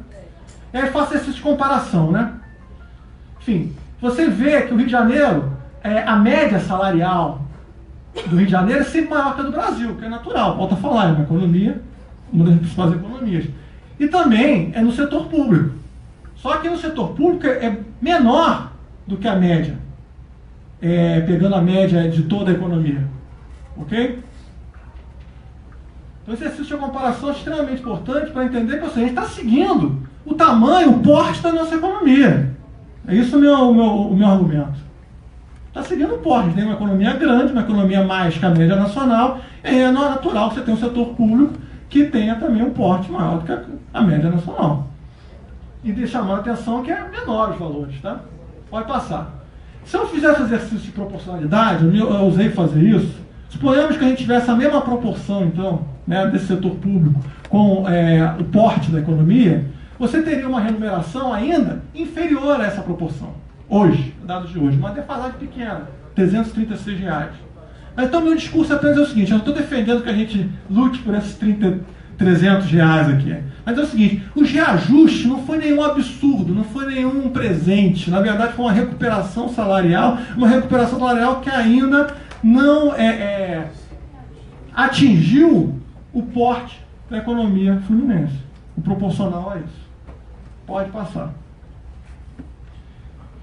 E aí faço essa comparação, né? Enfim, você vê que o Rio de Janeiro, a média salarial do Rio de Janeiro é sempre maior que a do Brasil, que é natural, volta a falar, é uma economia, uma das principais economias. E também é no setor público. Só que no setor público é menor do que a média, pegando a média de toda a economia. Ok? Então esse exercício de comparação é extremamente importante para entender que a gente está seguindo o tamanho, o porte da nossa economia. É isso o meu argumento. Está seguindo o porte. Tem uma economia grande, uma economia mais que a média nacional, e é natural que você tenha um setor público que tenha também um porte maior do que a média nacional. E de chamar a atenção que é menor os valores, tá? Pode passar. Se eu fizesse exercício de proporcionalidade, eu usei fazer isso, suponhamos que a gente tivesse a mesma proporção, então, né, desse setor público com o porte da economia, você teria uma remuneração ainda inferior a essa proporção. Hoje, dados de hoje, uma defasagem pequena, R$336. Então, meu discurso é apenas o seguinte, eu não estou defendendo que a gente lute por esses R$300 aqui. Mas é o seguinte, os reajustes não foi nenhum absurdo, não foi nenhum presente. Na verdade, foi uma recuperação salarial que ainda não atingiu o porte da economia fluminense, o proporcional a isso. Pode passar.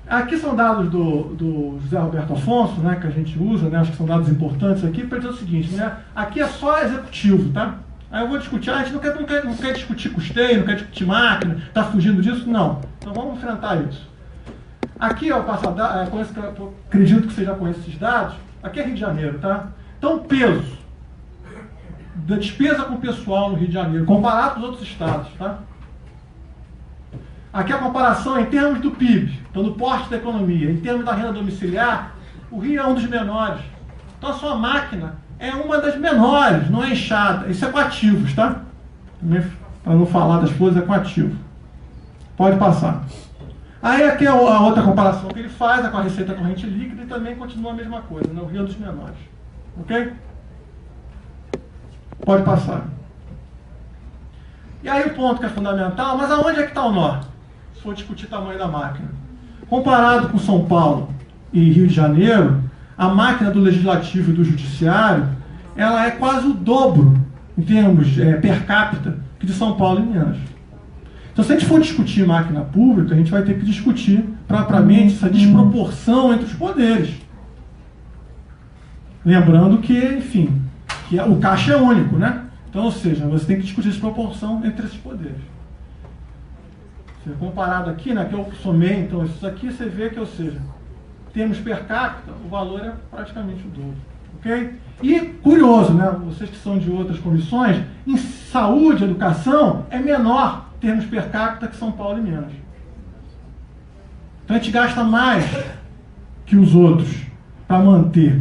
Aqui são dados do José Roberto Afonso, né, que a gente usa, né, acho que são dados importantes aqui, para dizer o seguinte, né, aqui é só executivo, tá? Aí eu vou discutir, a gente não quer discutir custeio, não quer discutir máquina, está fugindo disso? Não. Então vamos enfrentar isso. Aqui, ó, eu acredito que você já conhece esses dados, aqui é Rio de Janeiro, tá? Então, peso da despesa com o pessoal no Rio de Janeiro, comparado com os outros estados, tá? Aqui a comparação é em termos do PIB, então do porte da economia, em termos da renda domiciliar, o Rio é um dos menores. Então a sua máquina é uma das menores, não é enxada. Isso é com ativos, tá? Para não falar das coisas, é com ativo. Pode passar. Aí aqui é a outra comparação que ele faz, é com a receita corrente líquida e também continua a mesma coisa, né? O Rio é dos menores. Ok? Pode passar. E aí o ponto que é fundamental, mas aonde é que está o nó? Se for discutir o tamanho da máquina. Comparado com São Paulo e Rio de Janeiro, a máquina do Legislativo e do Judiciário, ela é quase o dobro, em termos per capita, que de São Paulo e Minas. Então, se a gente for discutir máquina pública, a gente vai ter que discutir propriamente essa desproporção entre os poderes. Lembrando que, enfim, que o caixa é único, né? Então, ou seja, você tem que discutir essa proporção entre esses poderes. Comparado aqui, né, que eu somei, então, isso aqui, você vê que, ou seja, termos per capita, o valor é praticamente o dobro. Ok? E, curioso, né, vocês que são de outras comissões, em saúde e educação, é menor termos per capita que São Paulo e Minas. Então, a gente gasta mais que os outros para manter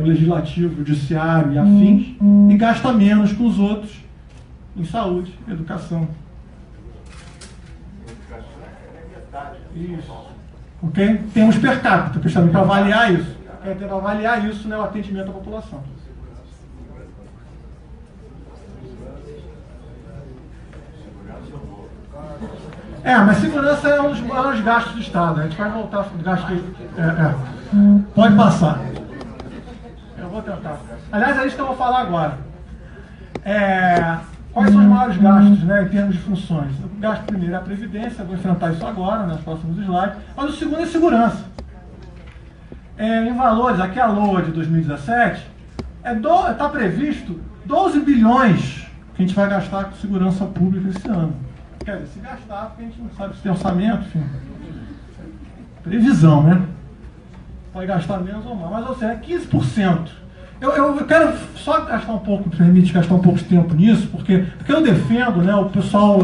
o legislativo, o judiciário e afins, e gasta menos que os outros em saúde, educação. Isso. Ok? Temos per capita, precisamos para avaliar isso. Para avaliar isso, né, o atendimento à população. Mas segurança é um dos maiores gastos do Estado. A gente vai voltar para o gasto. Pode passar. Eu vou tentar. Aliás, é isso que eu vou falar agora. Quais são os maiores gastos, né, em termos de funções? O gasto primeiro é a Previdência, eu vou enfrentar isso agora, nos próximos slides. Mas o segundo é segurança. Em valores, aqui a LOA de 2017, está previsto 12 bilhões que a gente vai gastar com segurança pública esse ano. Quer dizer, se gastar, porque a gente não sabe se tem orçamento, enfim. Previsão, né? Pode gastar menos ou mais, mas ou seja, é 15%. Eu quero só gastar um pouco, permite gastar um pouco de tempo nisso, porque eu defendo, né, o pessoal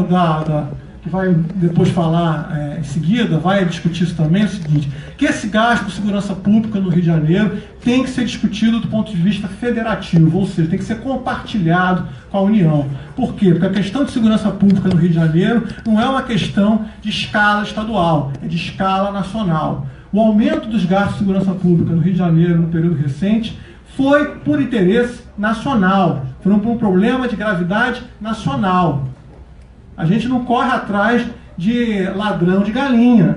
que vai depois falar em seguida, vai discutir isso também, é o seguinte, que esse gasto de segurança pública no Rio de Janeiro tem que ser discutido do ponto de vista federativo, ou seja, tem que ser compartilhado com a União. Por quê? Porque a questão de segurança pública no Rio de Janeiro não é uma questão de escala estadual, é de escala nacional. O aumento dos gastos de segurança pública no Rio de Janeiro no período recente foi por interesse nacional, foi por um problema de gravidade nacional. A gente não corre atrás de ladrão de galinha.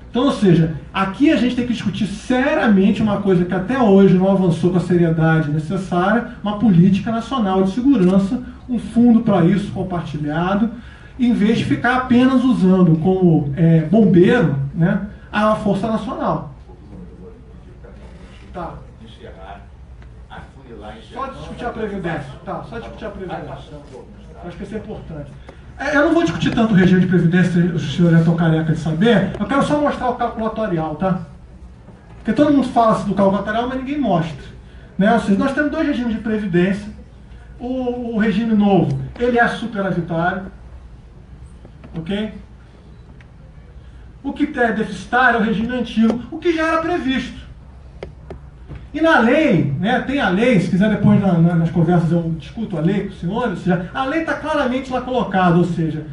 Então, ou seja, aqui a gente tem que discutir seriamente uma coisa que até hoje não avançou com a seriedade necessária, uma política nacional de segurança, um fundo para isso compartilhado, em vez de ficar apenas usando como bombeiro, né, a Força Nacional. Tá. Só discutir a Previdência. Tá, só discutir a Previdência. Acho que isso é importante. Eu não vou discutir tanto o regime de Previdência, o senhor é tão careca de saber. Eu quero só mostrar o calculatorial, tá? Porque todo mundo fala do calculatorial, mas ninguém mostra. Né? Ou seja, nós temos dois regimes de Previdência. O regime novo, ele é superavitário. Ok? O que é deficitário é o regime antigo, o que já era previsto. E na lei, né, tem a lei, se quiser depois nas conversas eu discuto a lei com os senhores, ou seja, a lei está claramente lá colocada, ou seja,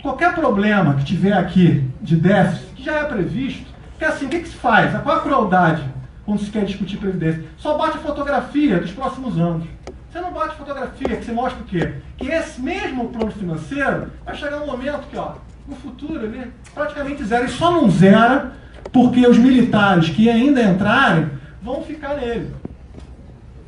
qualquer problema que tiver aqui de déficit, que já é previsto, que assim, o que se faz? Qual a crueldade quando se quer discutir Previdência? Só bate a fotografia dos próximos anos. Você não bate fotografia, que você mostra o quê? Que esse mesmo plano financeiro vai chegar um momento que, ó, no futuro, ele praticamente zera, e só não zera porque os militares que ainda entrarem vão ficar nele.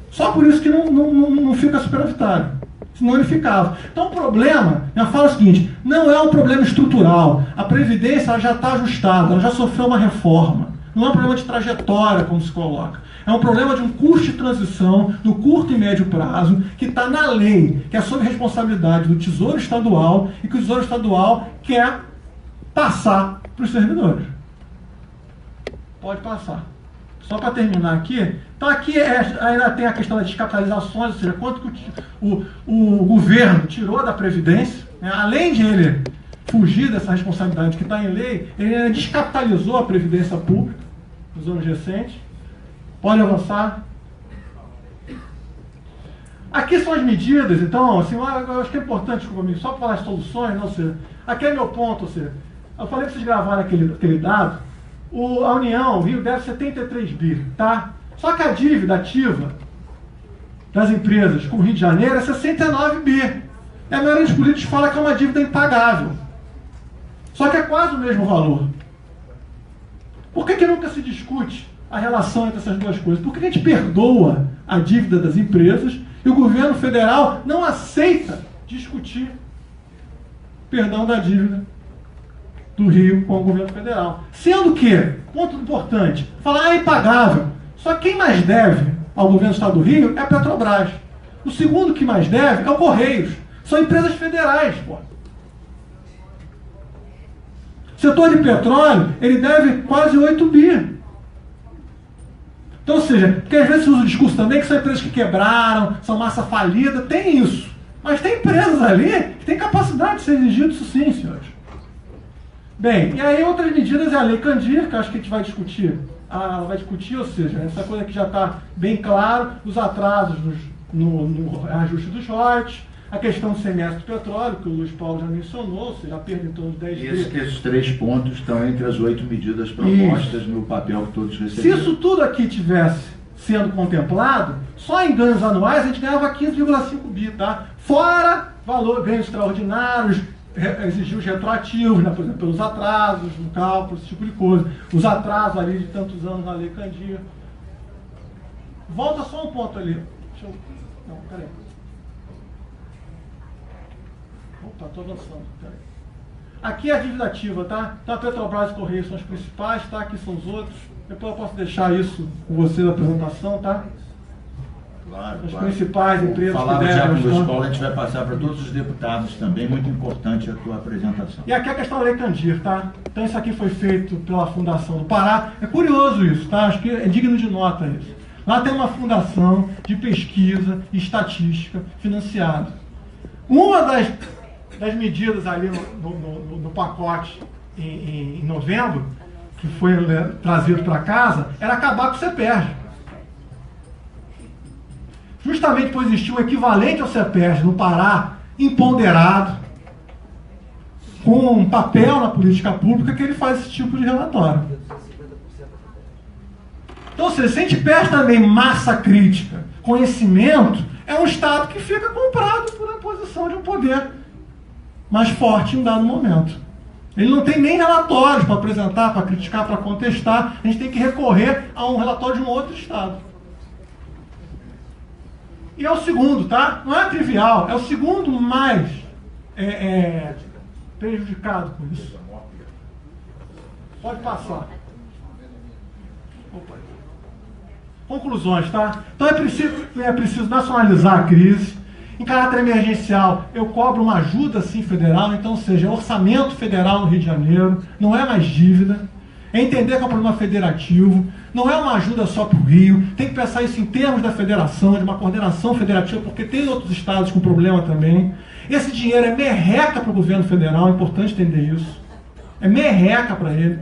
Só por isso que não fica superavitário. Senão ele ficava. Então o problema, eu falo o seguinte, não é um problema estrutural. A Previdência ela já está ajustada, ela já sofreu uma reforma. Não é um problema de trajetória, como se coloca. É um problema de um custo de transição no curto e médio prazo, que está na lei, que é sob responsabilidade do Tesouro Estadual, e que o Tesouro Estadual quer passar para os servidores. Pode passar. Só para terminar aqui, então aqui ainda tem a questão das descapitalizações, ou seja, quanto que o governo tirou da Previdência, né? Além de ele fugir dessa responsabilidade que está em lei, ele descapitalizou a Previdência Pública nos anos recentes. Pode avançar. Aqui são as medidas, então, assim, eu acho que é importante comigo, só para falar as soluções, não, ou seja, aqui é meu ponto, ou seja, eu falei para vocês gravarem aquele dado. A União, o Rio, deve 73 bi, tá? Só que a dívida ativa das empresas com o Rio de Janeiro é 69 bi. E a maioria dos políticos fala que é uma dívida impagável. Só que é quase o mesmo valor. Por que nunca se discute a relação entre essas duas coisas? Por que a gente perdoa a dívida das empresas e o governo federal não aceita discutir perdão da dívida do Rio com o governo federal? Sendo que, ponto importante, falar é impagável. Só que quem mais deve ao governo do Estado do Rio é a Petrobras. O segundo que mais deve é o Correios. São empresas federais, pô. O setor de petróleo, ele deve quase 8 bi. Então, ou seja, porque às vezes se usa o discurso também que são empresas que quebraram, são massa falida, tem isso. Mas tem empresas ali que têm capacidade de ser exigido isso sim, senhores. Bem, e aí outras medidas é a Lei Candir, que eu acho que a gente vai discutir. Ela vai discutir, ou seja, essa coisa que já está bem claro, os atrasos no ajuste dos royalties, A questão do semestre do petróleo, que o Luiz Paulo já mencionou, ou seja, a perda em torno de 10 vezes. Esses 3 pontos estão entre as 8 medidas propostas no papel que todos receberam. Se isso tudo aqui tivesse sendo contemplado, só em ganhos anuais a gente ganhava 15,5 bi, tá? Fora ganhos extraordinários, exigir os retroativos, né? Por exemplo, pelos atrasos no cálculo, esse tipo de coisa. Os atrasos ali de tantos anos na Lei Candir. Volta só um ponto ali. Deixa eu... Não, peraí. Opa, estou avançando. Peraí. Aqui é a dívida ativa, tá? Então a Petrobras e Correia são os principais, tá? Aqui são os outros. Depois eu posso deixar isso com você na apresentação, tá? Claro, as principais empresas que devem... já com o Luiz Paulo, a gente vai passar para todos os deputados também, muito importante a tua apresentação. E aqui a questão da Lei Candir, tá? Então isso aqui foi feito pela Fundação do Pará. É curioso isso, tá? Acho que é digno de nota isso. Lá tem uma fundação de pesquisa e estatística financiada. Uma das medidas ali no pacote em novembro, que foi trazido para casa, era acabar com o CEPERJ. Justamente por existir um equivalente ao CEPERJ no Pará, imponderado, com um papel na política pública, que ele faz esse tipo de relatório. Então, se a gente perde também massa crítica, conhecimento, é um Estado que fica comprado por imposição de um poder mais forte em um dado momento. Ele não tem nem relatórios para apresentar, para criticar, para contestar. A gente tem que recorrer a um relatório de um outro Estado. E é o segundo, tá? Não é trivial, é o segundo mais prejudicado com isso. Pode passar. Opa. Conclusões, tá? Então é preciso nacionalizar a crise. Em caráter emergencial, eu cobro uma ajuda, sim, federal, então, ou seja, orçamento federal no Rio de Janeiro, não é mais dívida. É entender que é um problema federativo, não é uma ajuda só para o Rio, tem que pensar isso em termos da federação, de uma coordenação federativa, porque tem outros estados com problema também. Esse dinheiro é merreca para o governo federal, é importante entender isso. É merreca para ele.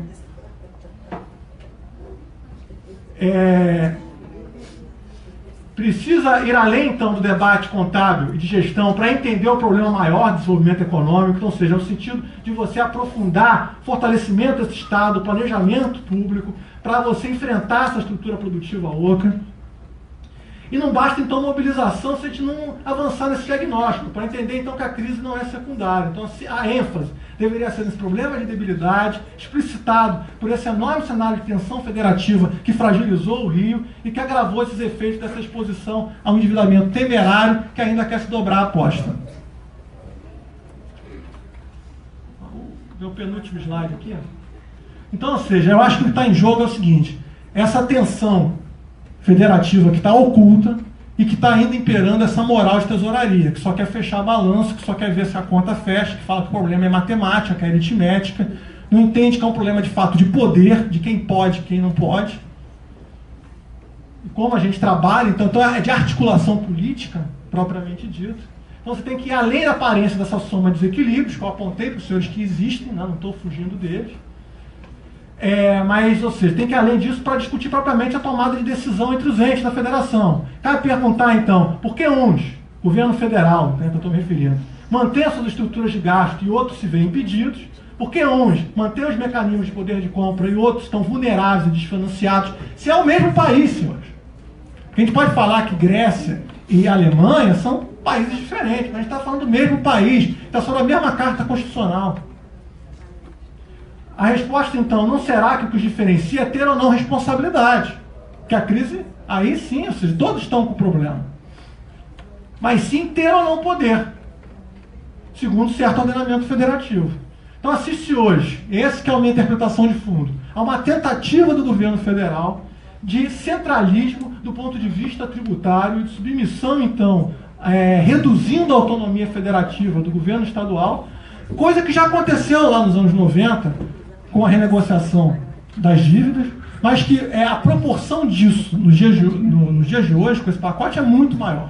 Precisa ir além, então, do debate contábil e de gestão para entender o problema maior de desenvolvimento econômico, então, ou seja, no sentido de você aprofundar fortalecimento desse Estado, planejamento público, para você enfrentar essa estrutura produtiva oca. E não basta, então, mobilização se a gente não avançar nesse diagnóstico, para entender, então, que a crise não é secundária. Então, a ênfase deveria ser nesse problema de debilidade, explicitado por esse enorme cenário de tensão federativa que fragilizou o Rio e que agravou esses efeitos dessa exposição a um endividamento temerário que ainda quer se dobrar a aposta. Meu penúltimo slide aqui. Então, ou seja, eu acho que o que está em jogo é o seguinte: essa tensão federativa que está oculta e que está ainda imperando essa moral de tesouraria, que só quer fechar balanço, que só quer ver se a conta fecha, que fala que o problema é matemática, que é aritmética, não entende que é um problema de fato de poder, de quem pode e quem não pode. E como a gente trabalha, então é de articulação política, propriamente dito. Então você tem que ir além da aparência dessa soma de desequilíbrios, que eu apontei para os senhores que existem, não estou fugindo deles. Mas, ou seja, tem que ir além disso para discutir propriamente a tomada de decisão entre os entes da federação. Cabe perguntar, então, por que uns, governo federal, que eu estou me referindo, mantém suas estruturas de gasto e outros se veem impedidos? Por que uns mantêm os mecanismos de poder de compra e outros estão vulneráveis e desfinanciados? Se é o mesmo país, senhores. A gente pode falar que Grécia e Alemanha são países diferentes, mas a gente está falando do mesmo país, está sobre a mesma carta constitucional. A resposta, então, não será que o que os diferencia é ter ou não responsabilidade. Porque a crise, aí sim, ou seja, todos estão com problema. Mas sim ter ou não poder, segundo certo ordenamento federativo. Então assiste hoje, esse que é a minha interpretação de fundo, a uma tentativa do governo federal de centralismo do ponto de vista tributário, de submissão, então, reduzindo a autonomia federativa do governo estadual, coisa que já aconteceu lá nos anos 90, com a renegociação das dívidas, mas que a proporção disso nos dias de hoje, com esse pacote, é muito maior.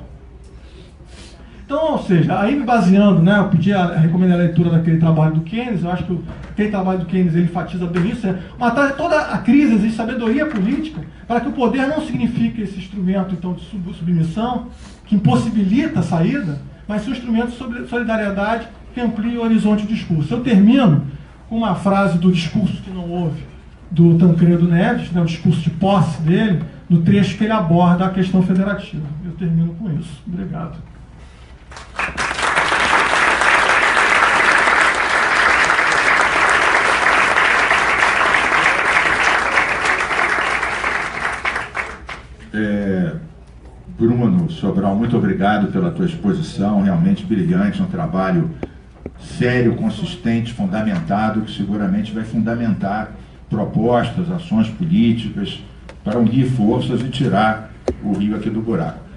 Então, ou seja, aí me baseando, né, eu pedi recomendar a leitura daquele trabalho do Keynes, eu acho que aquele trabalho do Keynes ele enfatiza bem isso, matar toda a crise existe sabedoria política para que o poder não signifique esse instrumento então, de submissão, que impossibilita a saída, mas sim um instrumento de solidariedade que amplie o horizonte do discurso. Eu termino com uma frase do discurso que não houve, do Tancredo Neves, né, o discurso de posse dele, no trecho que ele aborda a questão federativa. Eu termino com isso. Obrigado. Bruno Sobral, muito obrigado pela tua exposição, realmente brilhante, um trabalho sério, consistente, fundamentado, que seguramente vai fundamentar propostas, ações políticas para unir forças e tirar o Rio aqui do buraco.